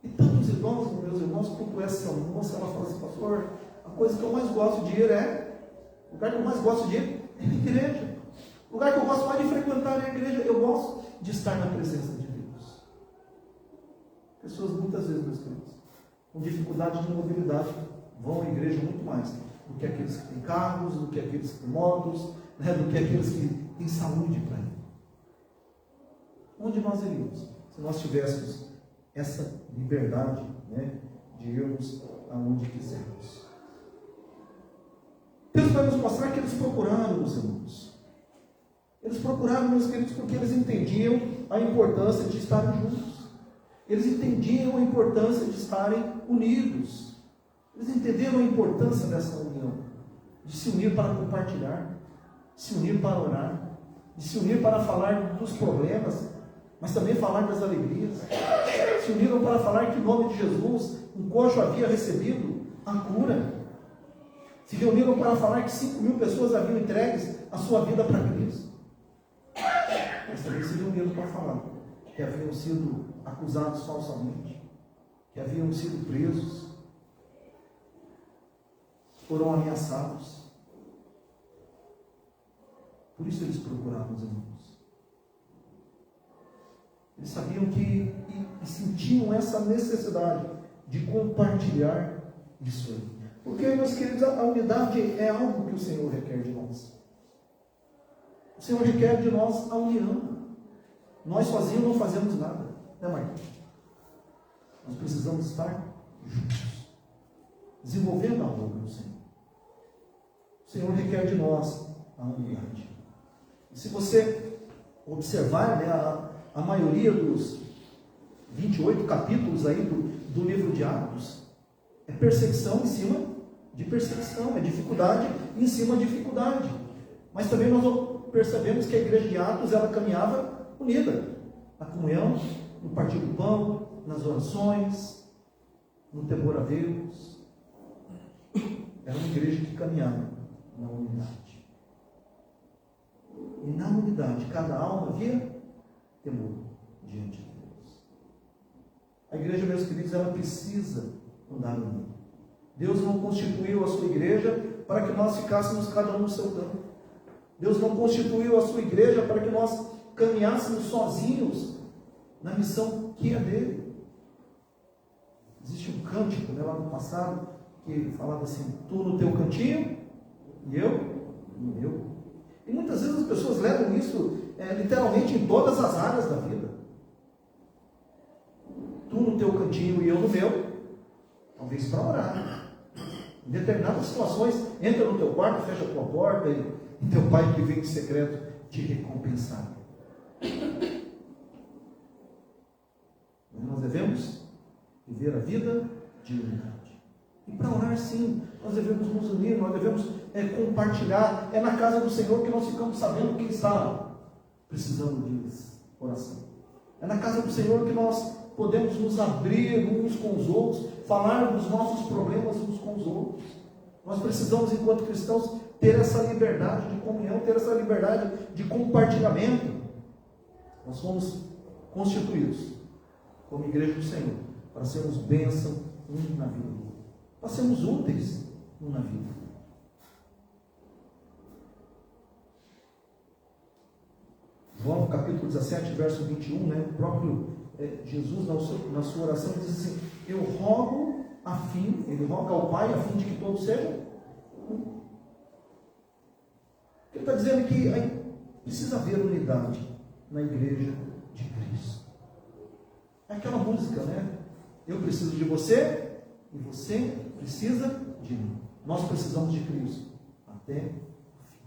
E tantos idosos, meus irmãos, como essa moça, ela fala assim: pastor, a coisa que eu mais gosto de ir o lugar que eu mais gosto de ir é a igreja. O lugar que eu gosto mais de frequentar é a igreja. Eu gosto de estar na presença de Deus. Pessoas muitas vezes, meus queridos, com dificuldade de mobilidade, vão à igreja muito mais do que aqueles que têm carros, do que aqueles que têm motos, né, do que aqueles que têm saúde para ir. Onde nós iríamos se nós tivéssemos essa liberdade, né, de irmos aonde quisermos? Deus vai nos mostrar que eles procuraram, meus irmãos. Eles procuraram, meus queridos, porque eles entendiam a importância de estarem juntos. Eles entendiam a importância de estarem unidos. Eles entenderam a importância dessa união, de se unir para compartilhar, de se unir para orar, de se unir para falar dos problemas, mas também falar das alegrias. Se uniram para falar que, em nome de Jesus, um coxo havia recebido a cura. Se reuniram para falar que 5.000 pessoas haviam entregues a sua vida para Cristo. Mas também se reuniram para falar que haviam sido acusados falsamente, que haviam sido presos, foram ameaçados. Por isso eles procuraram os irmãos. Eles sabiam que e sentiam essa necessidade de compartilhar isso aí. Porque, meus queridos, a unidade é algo que o Senhor requer de nós. O Senhor requer de nós a união. Nós sozinhos não fazemos nada, né, Marcos? Nós precisamos estar juntos, desenvolvendo a obra do Senhor. O Senhor requer de nós a unidade. E se você observar, né, a maioria dos 28 capítulos aí do livro de Atos, é perseguição em cima de perseguição, é dificuldade em cima de dificuldade. Mas também nós percebemos que a igreja de Atos, ela caminhava unida, na comunhão, no partir do pão, nas orações, no temor a Deus. Era uma igreja que caminhava na unidade. E na unidade, cada alma via temor diante de Deus. A igreja, meus queridos, ela precisa andar unida. Deus não constituiu a sua igreja para que nós ficássemos cada um no seu canto. Deus não constituiu a sua igreja para que nós caminhássemos sozinhos na missão que é dele. Existe um cântico, né, lá no passado, que falava assim: tu no teu cantinho e eu no meu. E muitas vezes as pessoas levam isso literalmente em todas as áreas da vida. Tu no teu cantinho e eu no meu, talvez para orar. Em determinadas situações, entra no teu quarto, fecha a tua porta e teu pai que vem em secreto te recompensar. Nós devemos viver a vida de unidade. E para orar, sim, nós devemos nos unir, nós devemos compartilhar. É na casa do Senhor que nós ficamos sabendo quem está precisando de oração. É na casa do Senhor que nós podemos nos abrir uns com os outros, falar dos nossos problemas uns com os outros. Nós precisamos, enquanto cristãos, ter essa liberdade de comunhão, ter essa liberdade de compartilhamento. Nós fomos constituídos como igreja do Senhor para sermos bênção um na vida, para sermos úteis um na vida. João capítulo 17, verso 21, o próprio Jesus na sua oração diz assim: eu rogo ele roga ao Pai a fim de que todos sejam um. Ele está dizendo que precisa haver unidade na igreja de Cristo. É aquela música, eu preciso de você e você precisa de mim. Nós precisamos de Cristo até o fim.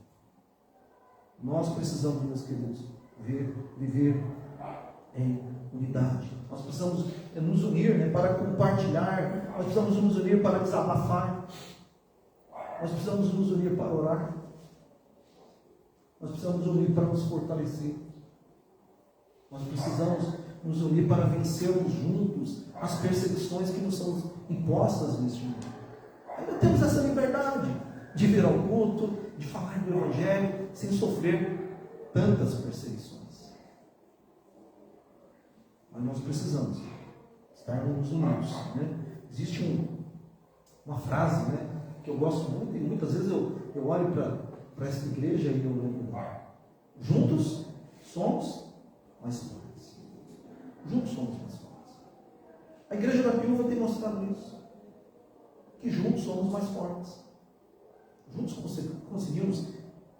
Nós precisamos, meus queridos, viver em unidade. Nós precisamos nos unir para compartilhar. Nós precisamos nos unir para desabafar. Nós precisamos nos unir para orar. Nós precisamos nos unir para nos fortalecer. Nós precisamos nos unir para vencermos juntos as perseguições que nos são impostas neste mundo. Ainda temos essa liberdade de vir ao culto, de falar do Evangelho, sem sofrer tantas perseguições. Mas nós precisamos estarmos unidos. Existe uma frase que eu gosto muito, e muitas vezes eu olho para essa igreja e eu lembro: juntos somos mais fortes. Juntos somos mais fortes. A igreja da Piúva tem mostrado isso, que juntos somos mais fortes. Juntos conseguimos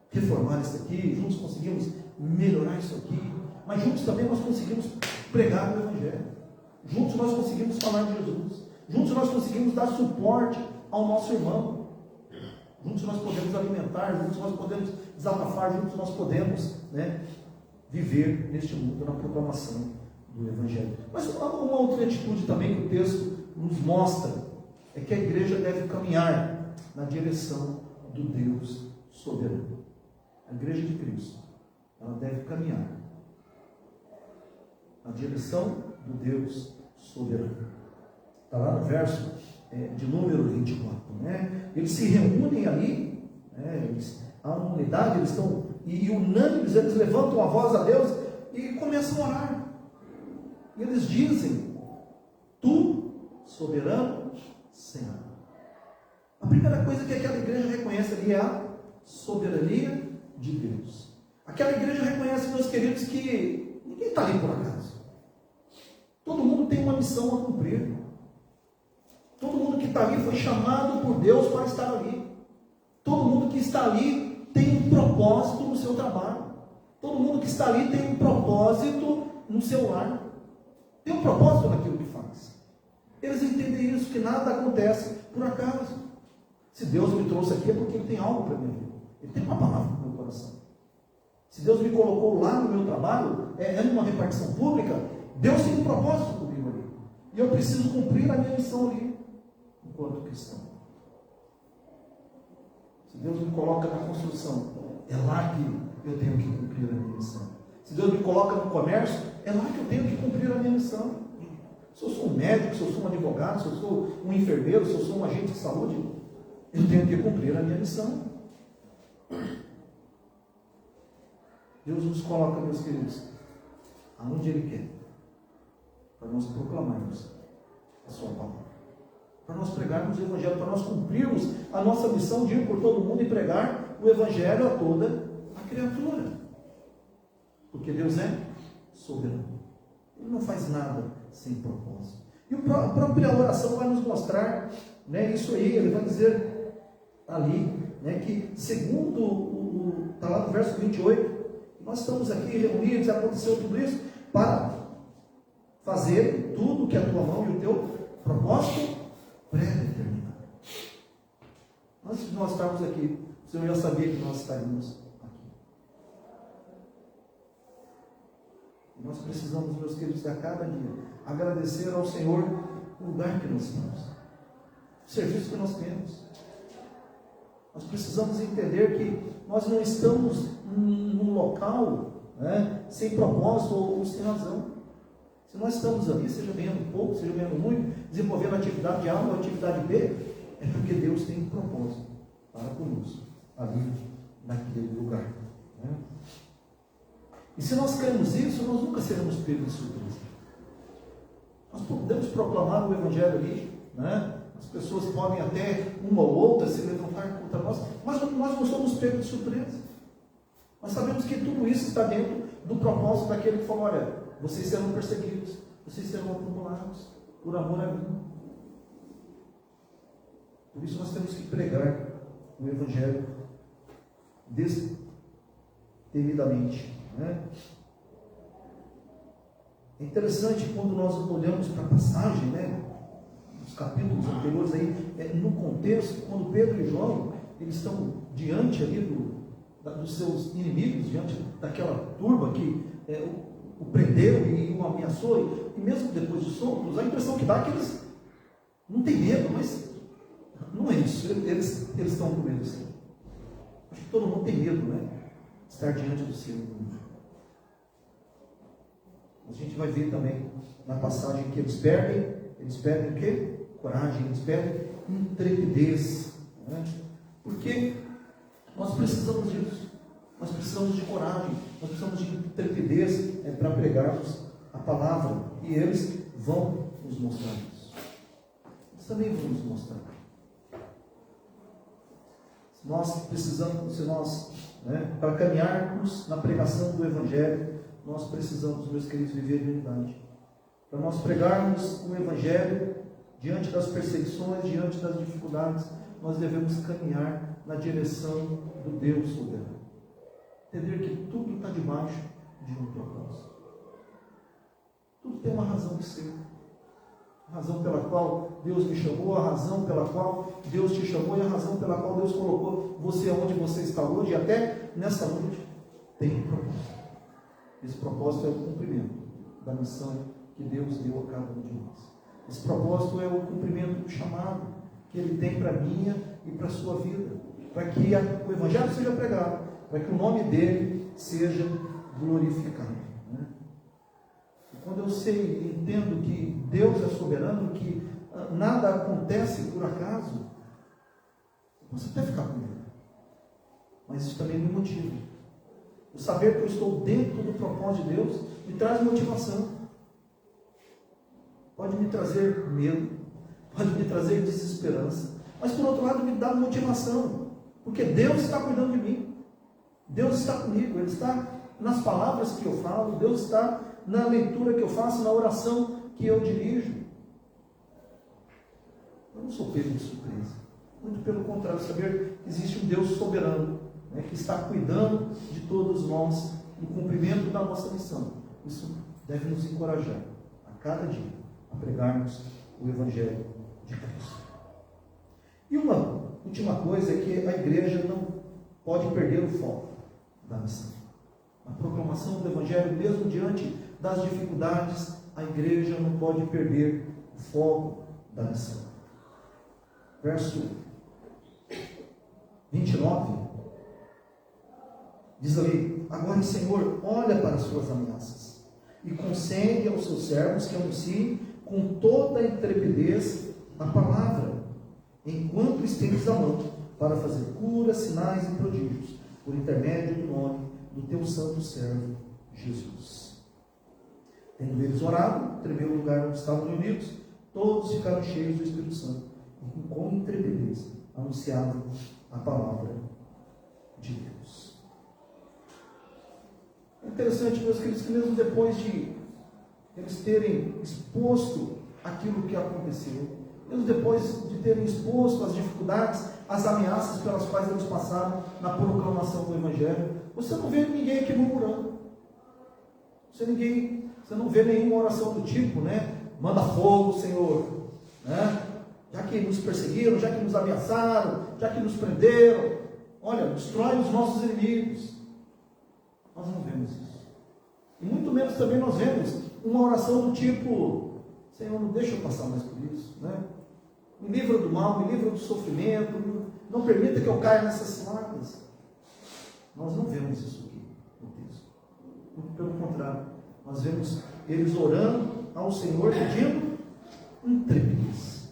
reformar isso aqui, juntos conseguimos melhorar isso aqui, mas juntos também nós conseguimos pregar o Evangelho. Juntos nós conseguimos falar de Jesus. Juntos nós conseguimos dar suporte ao nosso irmão. Juntos nós podemos alimentar, juntos nós podemos desabafar, juntos nós podemos viver neste mundo na proclamação do Evangelho. Mas uma outra atitude também que o texto nos mostra é que a igreja deve caminhar na direção do Deus soberano. A igreja de Cristo, ela deve caminhar na direção do Deus soberano. Está lá no verso de número 24. Eles se reúnem ali, há uma unidade, eles estão, e unânimes, eles levantam a voz a Deus e começam a orar. E eles dizem: Tu, soberano Senhor. A primeira coisa que aquela igreja reconhece ali é a soberania de Deus. Aquela igreja reconhece, meus queridos, que ninguém está ali por acaso. Todo mundo tem uma missão a cumprir. Todo mundo que está ali foi chamado por Deus para estar ali. Todo mundo que está ali tem um propósito no seu trabalho. Todo mundo que está ali tem um propósito no seu lar. Tem um propósito naquilo que faz. Eles entendem isso, que nada acontece por acaso. Se Deus me trouxe aqui é porque Ele tem algo para mim. Ele tem uma palavra no meu coração. Se Deus me colocou lá no meu trabalho, numa repartição pública, Deus tem um propósito comigo ali. E eu preciso cumprir a minha missão ali, enquanto cristão. Se Deus me coloca na construção, é lá que eu tenho que cumprir a minha missão. Se Deus me coloca no comércio, é lá que eu tenho que cumprir a minha missão. Se eu sou um médico, se eu sou um advogado, se eu sou um enfermeiro, se eu sou um agente de saúde, eu tenho que cumprir a minha missão. Deus nos coloca, meus queridos, aonde Ele quer, para nós proclamarmos a Sua palavra, para nós pregarmos o Evangelho, para nós cumprirmos a nossa missão de ir por todo mundo e pregar o Evangelho a toda a criatura. Porque Deus é soberano. Ele não faz nada sem propósito. E a própria oração vai nos mostrar isso aí. Ele vai dizer ali né, que segundo está lá no verso 28, nós estamos aqui reunidos, aconteceu tudo isso para fazer tudo que a tua mão e o teu propósito pré-determinado. Antes de nós estarmos aqui, o Senhor já sabia que nós estaríamos aqui. E nós precisamos, meus queridos, a cada dia agradecer ao Senhor o lugar que nós estamos, o serviço que nós temos. Nós precisamos entender que nós não estamos num local, né, sem propósito ou sem razão. Se nós estamos ali, seja ganhando pouco, seja ganhando muito, desenvolvendo atividade A ou atividade B, é porque Deus tem um propósito para conosco, ali, naquele lugar. Né? E se nós cremos isso, nós nunca seremos pegos de surpresa. Nós podemos proclamar o Evangelho ali, né? As pessoas podem até, uma ou outra, se levantar contra nós, mas nós não somos pegos de surpresa. Nós sabemos que tudo isso está dentro do propósito daquele que falou: olha, vocês serão perseguidos, vocês serão acumulados por amor a mim. Por isso nós temos que pregar o Evangelho destemidamente. Né? É interessante quando nós olhamos para a passagem, né, nos capítulos anteriores, aí, no contexto, quando Pedro e João eles estão diante ali dos seus inimigos, diante daquela turba que o prendeu e o ameaçou, e mesmo depois de soltos, a impressão que dá é que eles não têm medo, mas não é isso, eles estão com medo, sim. Acho que todo mundo tem medo, né? Estar diante do Senhor. A gente vai ver também na passagem que eles perdem o quê? Coragem, eles perdem intrepidez, né? Porque nós precisamos disso, nós precisamos de coragem, nós precisamos de intrepidez para pregarmos a palavra, e eles vão nos mostrar isso. Eles também vão nos mostrar. Nós precisamos, para caminharmos na pregação do Evangelho, nós precisamos, meus queridos, viver em unidade. Para nós pregarmos o Evangelho diante das perseguições, diante das dificuldades, nós devemos caminhar na direção do Deus soberano. Entender que tudo está debaixo de um propósito. Tudo tem uma razão de ser. A razão pela qual Deus me chamou, a razão pela qual Deus te chamou e a razão pela qual Deus colocou você onde você está hoje, e até nessa noite tem um propósito. Esse propósito é o cumprimento da missão que Deus deu a cada um de nós. Esse propósito é o cumprimento do chamado que Ele tem para a minha e para a sua vida, para que o Evangelho seja pregado, para que o nome dEle seja glorificado. Né? E quando eu sei e entendo que Deus é soberano, que nada acontece por acaso, eu posso até ficar com medo, mas isso também me motiva. O saber que eu estou dentro do propósito de Deus me traz motivação. Pode me trazer medo, pode me trazer desesperança, mas por outro lado me dá motivação, porque Deus está cuidando de mim, Deus está comigo, Ele está nas palavras que eu falo, Deus está na leitura que eu faço, na oração que eu dirijo. Eu não sou pego de surpresa, muito pelo contrário, saber que existe um Deus soberano, né, que está cuidando de todos nós no cumprimento da nossa missão. Isso deve nos encorajar a cada dia a pregarmos o Evangelho de Cristo. E uma última coisa é que a igreja não pode perder o foco da missão. A proclamação do Evangelho, mesmo diante das dificuldades, a igreja não pode perder o foco da missão. Verso 29 diz ali: agora, Senhor, olha para as suas ameaças e concede aos seus servos que anunciem com toda a intrepidez a palavra, enquanto estendes a mão para fazer curas, sinais e prodígios, por intermédio do nome do teu santo servo Jesus. Tendo eles orado, tremeu o lugar onde estavam reunidos, todos ficaram cheios do Espírito Santo, e com intrepidez anunciavam a palavra de Deus. É interessante, meus queridos, que mesmo depois de eles terem exposto aquilo que aconteceu, mesmo depois de terem exposto as dificuldades as ameaças pelas quais eles passaram na proclamação do Evangelho. Você não vê ninguém aqui murmurando. Você não vê nenhuma oração do tipo, né? Manda fogo, Senhor, né? Já que nos perseguiram, já que nos ameaçaram, já que nos prenderam, olha, destrói os nossos inimigos. Nós não vemos isso. E muito menos também nós vemos uma oração do tipo: Senhor, não deixa eu passar mais por isso, né? Me livra do mal, me livra do sofrimento, não permita que eu caia nessas ciladas. Nós não vemos isso aqui no texto. Muito pelo contrário, nós vemos eles orando ao Senhor pedindo intrepidez.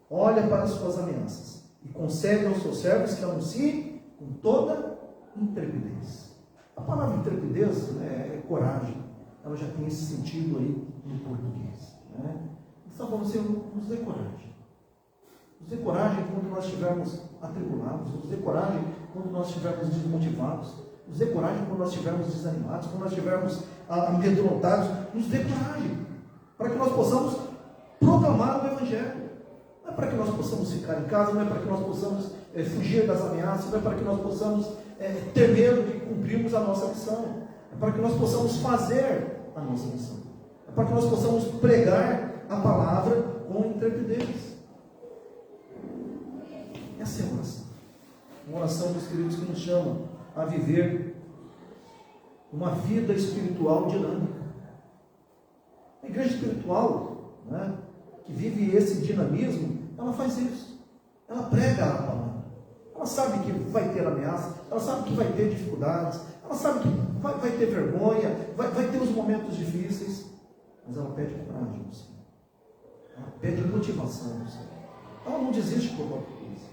Olha para as suas ameaças e concede aos seus servos que anunciem com toda intrepidez. A palavra intrepidez, né, é coragem. Ela já tem esse sentido aí no português, né? Está falando assim: nos dê coragem. Nos dê coragem quando nós estivermos atribulados. Nos dê coragem quando nós estivermos desmotivados. Nos dê coragem quando nós estivermos desanimados, quando nós estivermos amedrontados. Nos dê coragem para que nós possamos proclamar o Evangelho. Não é para que nós possamos ficar em casa, não é para que nós possamos fugir das ameaças, não é para que nós possamos ter medo de cumprirmos a nossa missão. É para que nós possamos fazer a nossa missão. É para que nós possamos pregar a palavra com intrepidez. Essa é a oração. Uma oração dos queridos que nos chama a viver uma vida espiritual dinâmica. A igreja espiritual, né, que vive esse dinamismo, ela faz isso. Ela prega a palavra. Ela sabe que vai ter ameaça, ela sabe que vai ter dificuldades, ela sabe que vai ter vergonha, vai ter os momentos difíceis, mas ela pede coragem ao Senhor. Ela pede motivação ao Senhor. Ela não desiste por qualquer coisa.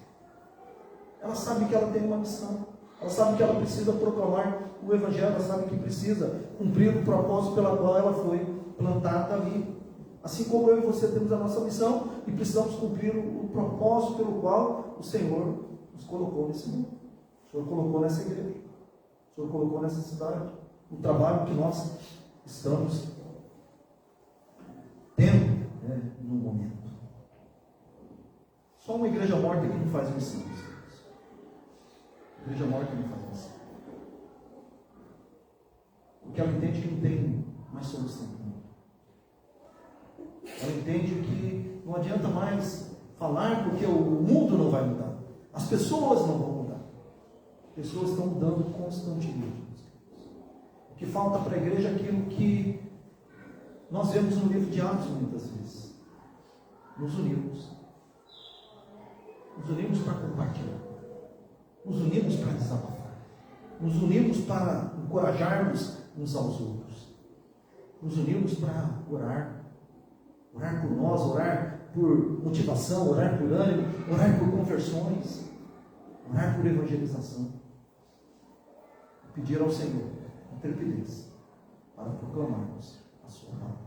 Ela sabe que ela tem uma missão. Ela sabe que ela precisa proclamar o Evangelho. Ela sabe que precisa cumprir o propósito pela qual ela foi plantada ali. Assim como eu e você temos a nossa missão e precisamos cumprir o propósito pelo qual o Senhor nos colocou nesse mundo. O Senhor colocou nessa igreja. O Senhor colocou nessa cidade. O trabalho que nós estamos tendo, né, no momento. Só uma igreja morta que não faz missão. A igreja morta não faz missão. Porque ela entende que não tem mais solução. Ela entende que não adianta mais falar, porque o mundo não vai mudar. As pessoas não vão mudar. As pessoas estão mudando constantemente. O que falta para a igreja é aquilo que nós vemos no livro de Atos muitas vezes. Nos unimos. Nos unimos para compartilhar. Nos unimos para desabafar. Nos unimos para encorajarmos uns aos outros. Nos unimos para orar. Orar por nós, orar por motivação, orar por ânimo, orar por conversões, orar por evangelização. Pedir ao Senhor intrepidez para proclamarmos a sua palavra.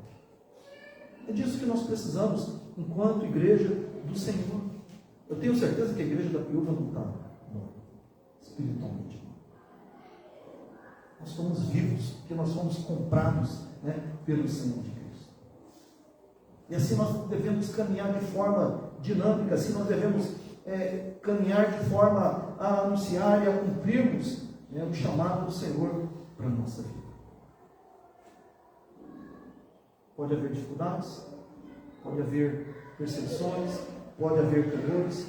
É disso que nós precisamos enquanto igreja do Senhor. Eu tenho certeza que a igreja da Piúva não está morta, espiritualmente. Nós somos vivos, porque nós somos comprados, né, pelo Senhor de Cristo. E assim nós devemos caminhar de forma dinâmica, assim nós devemos caminhar de forma a anunciar e a cumprirmos, né, o chamado do Senhor para a nossa vida. Pode haver dificuldades, pode haver perseguições, pode haver terrores,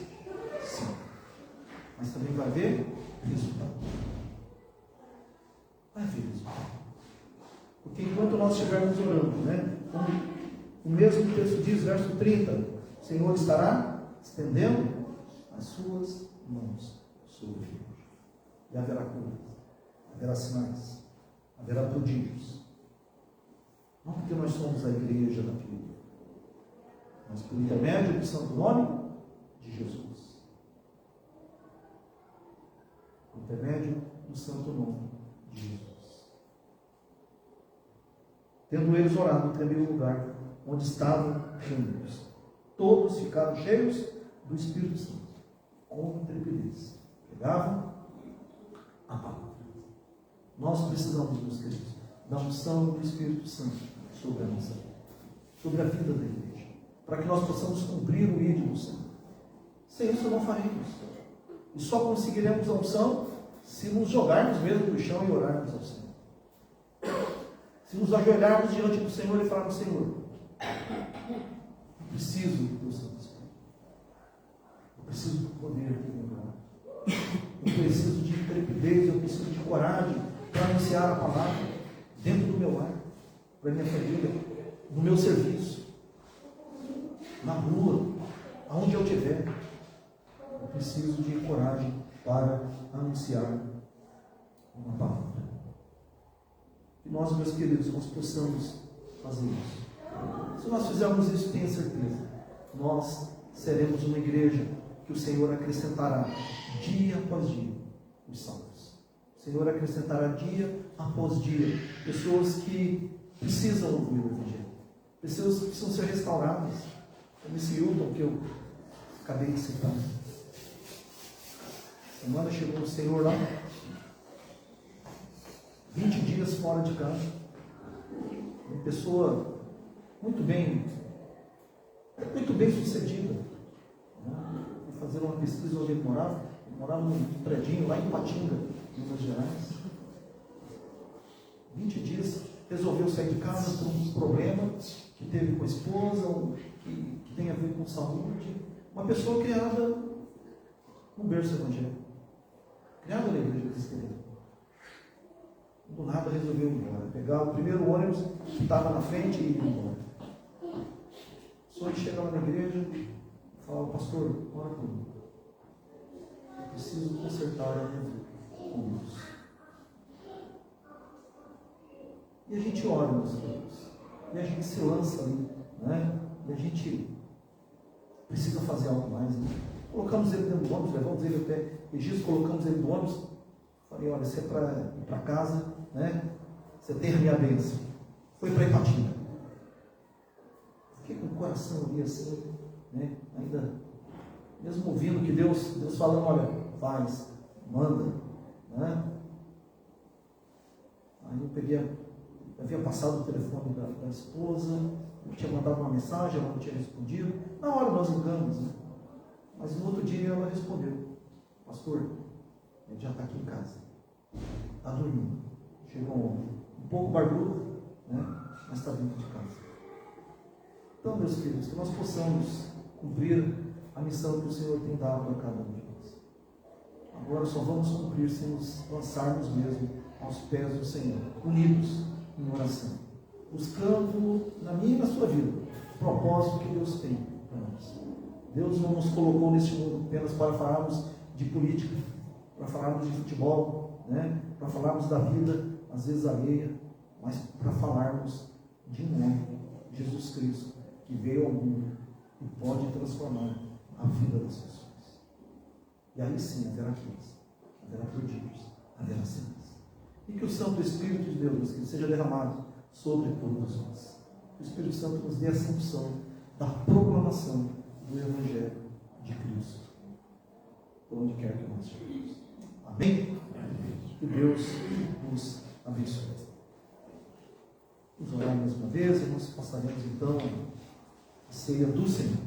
sim. Mas também vai haver resultado. Vai haver resultado. Porque enquanto nós estivermos orando, né, como o mesmo texto diz, verso 30, o Senhor estará estendendo as suas mãos sobre o filho. E haverá curas, haverá sinais, haverá prodígios. Não porque nós somos a igreja da Piúva, mas por intermédio do santo nome de Jesus. Por intermédio do santo nome de Jesus. Tendo eles orado no primeiro lugar, onde estavam reunidos, todos ficaram cheios do Espírito Santo, com intrepidez. Pregavam a palavra. Nós precisamos, meus queridos, da unção do Espírito Santo sobre a nossa vida, sobre a vida da igreja, para que nós possamos cumprir o ídolo do Senhor. Sem isso não faremos. E só conseguiremos a unção se nos jogarmos mesmo no chão e orarmos ao Senhor. Se nos ajoelharmos diante do Senhor e falarmos: Senhor, eu preciso do teu Santo Espírito. Eu preciso do poder do teu nome. Eu preciso de intrepidez, eu preciso de coragem para anunciar a palavra dentro do meu lar, para minha família, no meu serviço, na rua, aonde eu estiver. Eu preciso de coragem para anunciar uma palavra. Que nós, meus queridos, nós possamos fazer isso. Se nós fizermos isso, tenha certeza, nós seremos uma igreja que o Senhor acrescentará dia após dia os salvos. O Senhor acrescentará dia após dia pessoas que precisam ouvir o Evangelho, pessoas que precisam ser restauradas, como esse Hilton que eu acabei de citar. Semana chegou o Senhor lá, 20 dias fora de casa, uma pessoa muito bem sucedida. Fui fazer uma pesquisa onde ele morava num predinho lá em Patinga, Minas Gerais. 20 dias, resolveu sair de casa por um problema que teve com a esposa, que tem a ver com saúde. Uma pessoa criada no berço evangélico, criada na igreja cristã. Do nada resolveu ir embora, pegar o primeiro ônibus que estava na frente e ir embora. Só ele chega lá na igreja e fala: pastor, ora por mim. Eu preciso consertar a minha vida com Deus. E a gente ora, meus queridos. E a gente se lança ali, né? E a gente precisa fazer algo mais, né? Colocamos ele dentro do ônibus, levamos ele até Registro, colocamos ele no ônibus. Falei: olha, você é para ir para casa, né? Você tem a minha bênção. Foi para Ipatinga. Fiquei com o coração ali assim, né? Ainda, mesmo ouvindo que Deus falando: olha, faz, manda, né? Aí eu havia passado o telefone da esposa, eu tinha mandado uma mensagem, ela não tinha respondido. Na hora nós ligamos, né? Mas no outro dia ela respondeu: pastor, ele já está aqui em casa, está dormindo, chegou um pouco barbudo, né? Mas está dentro de casa. Então, meus filhos, que nós possamos cumprir a missão que o Senhor tem dado a cada um de nós. Agora só vamos cumprir se nos lançarmos mesmo aos pés do Senhor, unidos em oração, buscando na minha e na sua vida o propósito que Deus tem para nós. Deus não nos colocou neste mundo apenas para falarmos de política, para falarmos de futebol, né? Para falarmos da vida, às vezes alheia, mas para falarmos de um homem, Jesus Cristo, que veio ao mundo e pode transformar a vida das pessoas. E aí sim haverá cura, haverá prodígios, haverá sinais. E que o Santo Espírito de Deus que seja derramado sobre todos nós. Que o Espírito Santo nos dê essa unção da proclamação do Evangelho de Cristo, por onde quer que nós estejamos. Amém? Que Deus nos abençoe. Vamos orar mais uma vez e nós passaremos então a ceia do Senhor.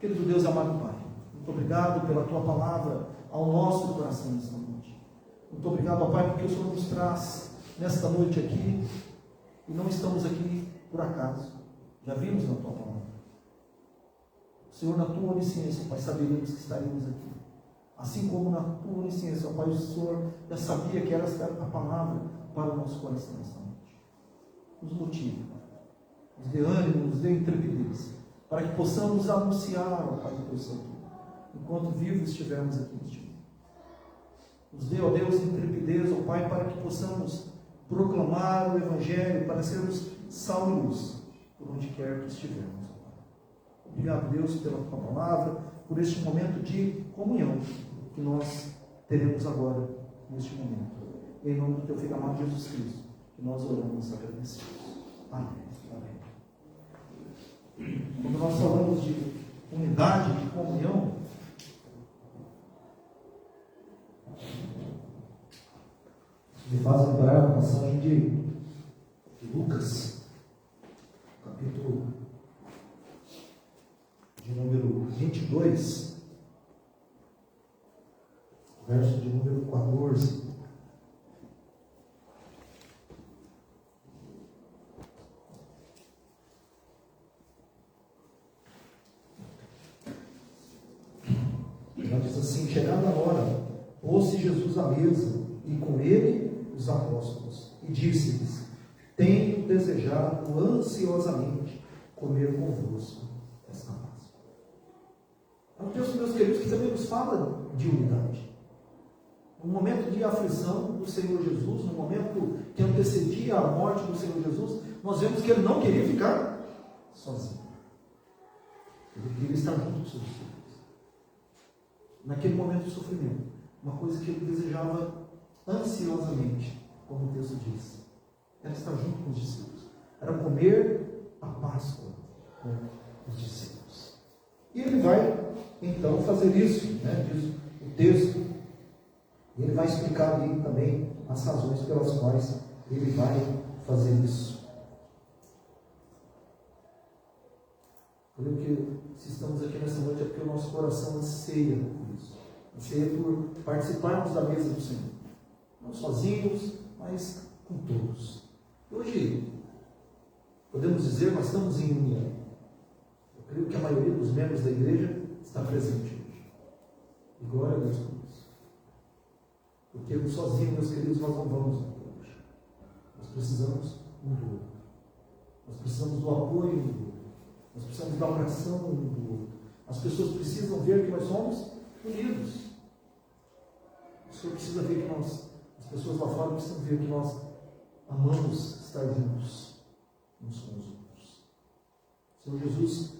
Querido Deus, amado Pai, muito obrigado pela Tua palavra ao nosso coração nesta noite. Muito obrigado, ó Pai, porque o Senhor nos traz nesta noite aqui, e não estamos aqui por acaso, já vimos na Tua palavra. Senhor, na Tua onisciência, Pai, saberíamos que estaríamos aqui. Assim como na Tua onisciência, Pai, o Senhor já sabia que era a palavra para o nosso coração nesta noite. Nos motive, nos dê ânimo, nos dê intrepidez, para que possamos anunciar, ó Pai, o Teu santo, enquanto vivos estivermos aqui neste mundo. Nos dê, ó Deus, intrepidez, ó Pai, para que possamos proclamar o Evangelho, para sermos sal e luz, por onde quer que estivermos. Obrigado, Deus, pela Tua palavra, por este momento de comunhão que nós teremos agora, neste momento. Em nome do Teu Filho amado Jesus Cristo, que nós oramos agradecidos. Amém. Amém. Quando nós falamos de unidade, de comunhão, me faz lembrar a passagem de Lucas, capítulo de número 22, verso de número 14. Ela diz assim: chegada a hora, pôs-se Jesus à mesa, e com ele os apóstolos, e disse-lhes: tenho desejado ansiosamente comer convosco esta Páscoa. É um texto, meus queridos, que também nos fala de unidade. No momento de aflição do Senhor Jesus, no momento que antecedia a morte do Senhor Jesus, nós vemos que ele não queria ficar sozinho. Ele queria estar junto com seus filhos. Naquele momento de sofrimento, uma coisa que ele desejava ansiosamente, como o texto diz, era estar junto com os discípulos, era comer a Páscoa com os discípulos. E ele vai então fazer isso, diz o texto. E ele vai explicar ali também as razões pelas quais ele vai fazer isso. Eu creio que se estamos aqui nessa noite é porque o nosso coração anseia por isso. Anseia por participarmos da mesa do Senhor. Não sozinhos, mas com todos. Hoje, podemos dizer, nós estamos em união. Eu creio que a maioria dos membros da igreja está presente hoje. E glória a Deus por isso. Porque sozinhos, meus queridos, nós não vamos hoje. Nós precisamos um do outro. Nós precisamos do apoio um do outro. Nós precisamos da oração um do outro. As pessoas precisam ver que nós somos unidos. O Senhor precisa ver que nós, as pessoas lá fora precisam ver que nós amamos estar juntos uns com os outros. O Senhor Jesus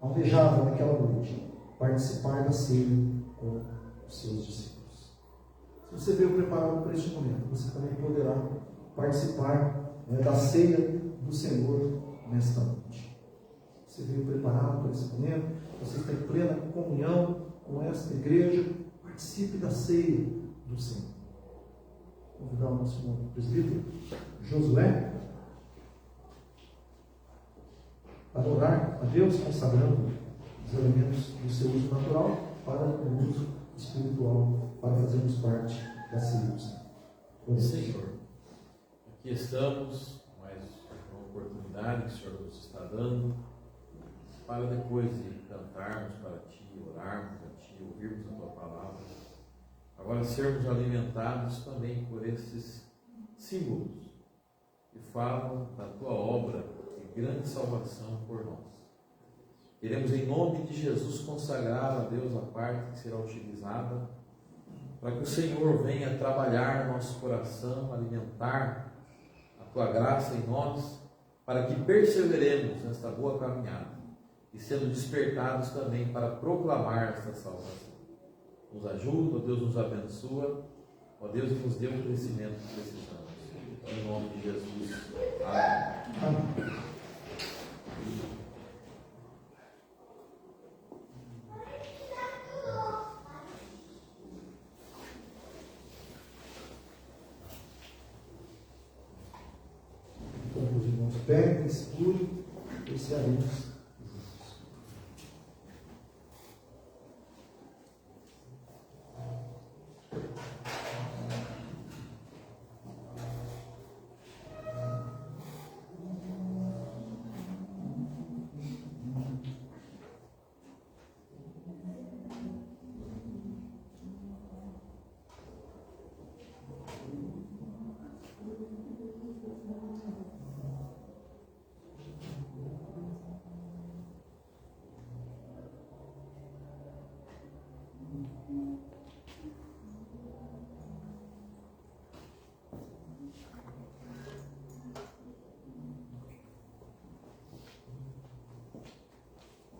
almejava naquela noite participar da ceia com os seus discípulos. Se você veio preparado para este momento, você também poderá participar da ceia do Senhor nesta noite. Você veio preparado para esse momento, você está em plena comunhão com esta igreja, participe da ceia do Senhor. Vou convidar o nosso irmão presbítero Josué para orar a Deus, consagrando os elementos do seu uso natural para o uso espiritual, para fazermos parte da ceia do Senhor. Senhor, aqui estamos, mais uma oportunidade que o Senhor nos está dando, para depois de cantarmos para Ti, orarmos a Ti, ouvirmos a Tua palavra, agora sermos alimentados também por esses símbolos que falam da Tua obra de grande salvação por nós. Queremos, em nome de Jesus, consagrar a Deus a parte que será utilizada para que o Senhor venha trabalhar no nosso coração, alimentar a Tua graça em nós, para que perseveremos nesta boa caminhada e sendo despertados também para proclamar esta salvação. Nos ajuda, ó Deus, nos abençoa, ó Deus, e nos dê o crescimento que precisamos. Em nome de Jesus. Amém. Amém. Então, os irmãos peguem, segurem e iniciaremos juntos.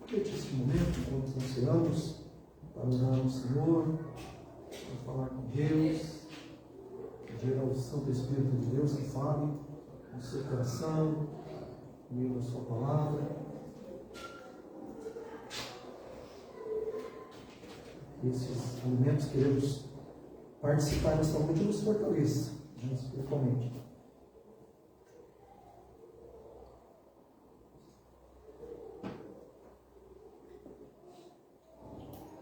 Aproveite este momento, enquanto nós oramos, para orar ao Senhor, para falar com Deus, pedir ao Santo Espírito de Deus que fale no seu coração, no meio da sua palavra. Esses alimentos que queremos participar nesta noite nos fortaleça, espiritualmente.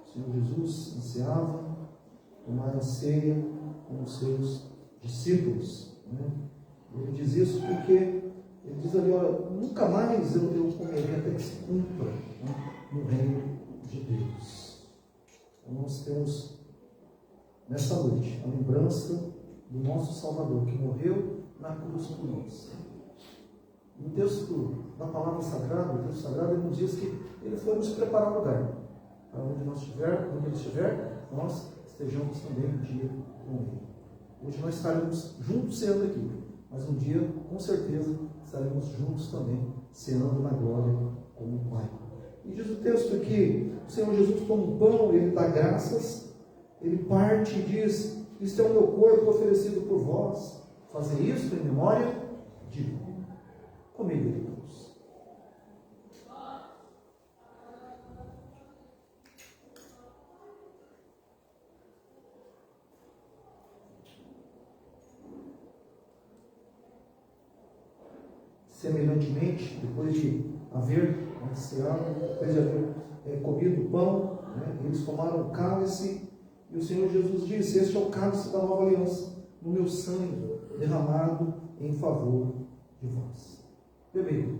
O Senhor Jesus ansiava tomar a ceia com os seus discípulos. Né? Ele diz isso porque ele diz ali, olha, nunca mais eu comerei até que se cumpra, né, no reino de Deus. Então nós temos nessa noite a lembrança do nosso Salvador que morreu na cruz por nós. No texto da palavra sagrada, o texto sagrado, ele nos diz que ele foi nos preparar lugar. Para onde ele estiver, nós estejamos também um dia com ele. Hoje nós estaremos juntos ceando aqui, mas um dia, com certeza, estaremos juntos também, ceando na glória com o Pai. E diz o texto que o Senhor Jesus toma um pão, ele dá graças, ele parte e diz: isto é o meu corpo oferecido por vós, fazer isto em memória de mim. Comei dele, todos. Semelhantemente, depois de haver ceado, depois de haver comido o pão, né, eles tomaram o cálice, e o Senhor Jesus disse: este é o cálice da nova aliança, no meu sangue derramado em favor de vós. Bebei, Deus.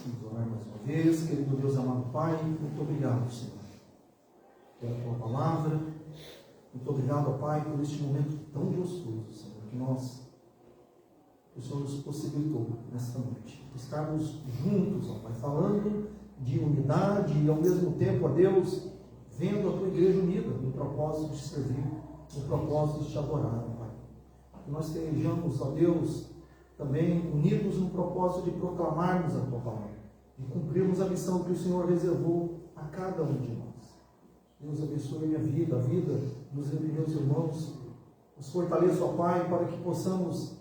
Vamos orar mais uma vez. Querido Deus, amado Pai, muito obrigado, Senhor, pela Tua palavra. Muito obrigado, Pai, por este momento tão gostoso, Senhor, que o Senhor nos possibilitou nesta noite. Estarmos juntos, ó Pai, falando de unidade e ao mesmo tempo, ó Deus, vendo a Tua igreja unida no propósito de servir, no propósito de te adorar, ó Pai. Que nós estejamos, ó Deus, também unidos no propósito de proclamarmos a Tua palavra, de cumprirmos a missão que o Senhor reservou a cada um de nós. Deus abençoe minha vida, a vida dos meus irmãos. Nos fortaleça, ó Pai, para que possamos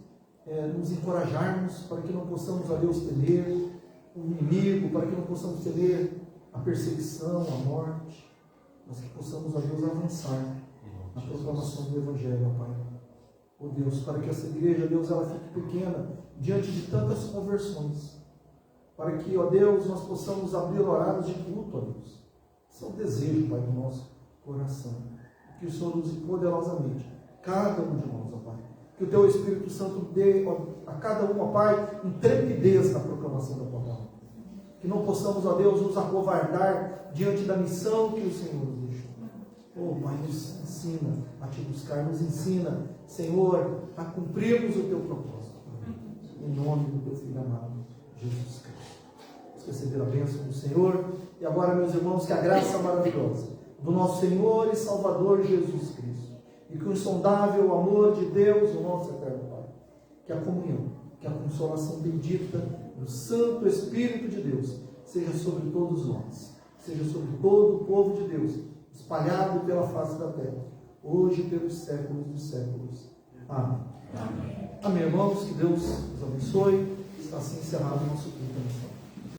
nos encorajarmos, para que não possamos, ó Deus, temer o inimigo, para que não possamos temer a perseguição, a morte, mas que possamos, ó Deus, avançar na proclamação do Evangelho, ó Pai. Ó Deus, para que essa igreja, Deus, ela fique pequena diante de tantas conversões, para que, ó Deus, nós possamos abrir horários de culto, ó Deus. Esse é o desejo, Pai, do nosso coração. Que o Senhor use poderosamente cada um de nós, ó Pai. Que o Teu Espírito Santo dê a cada um, ó Pai, intrepidez na proclamação da Tua palavra. Que não possamos, ó Deus, nos acovardar diante da missão que o Senhor nos deixou. Oh, Pai, nos ensina a Te buscar, nos ensina, Senhor, a cumprirmos o Teu propósito. Em nome do Teu Filho amado, Jesus Cristo. Vamos receber a bênção do Senhor. E agora, meus irmãos, que a graça maravilhosa do nosso Senhor e Salvador Jesus Cristo, e que o insondável amor de Deus, o nosso eterno Pai, que a comunhão, que a consolação bendita do Santo Espírito de Deus seja sobre todos nós, seja sobre todo o povo de Deus, espalhado pela face da terra, hoje e pelos séculos dos séculos. Amém. Amém, irmãos, que Deus os abençoe. Está assim encerrado o nosso culto nesta noite.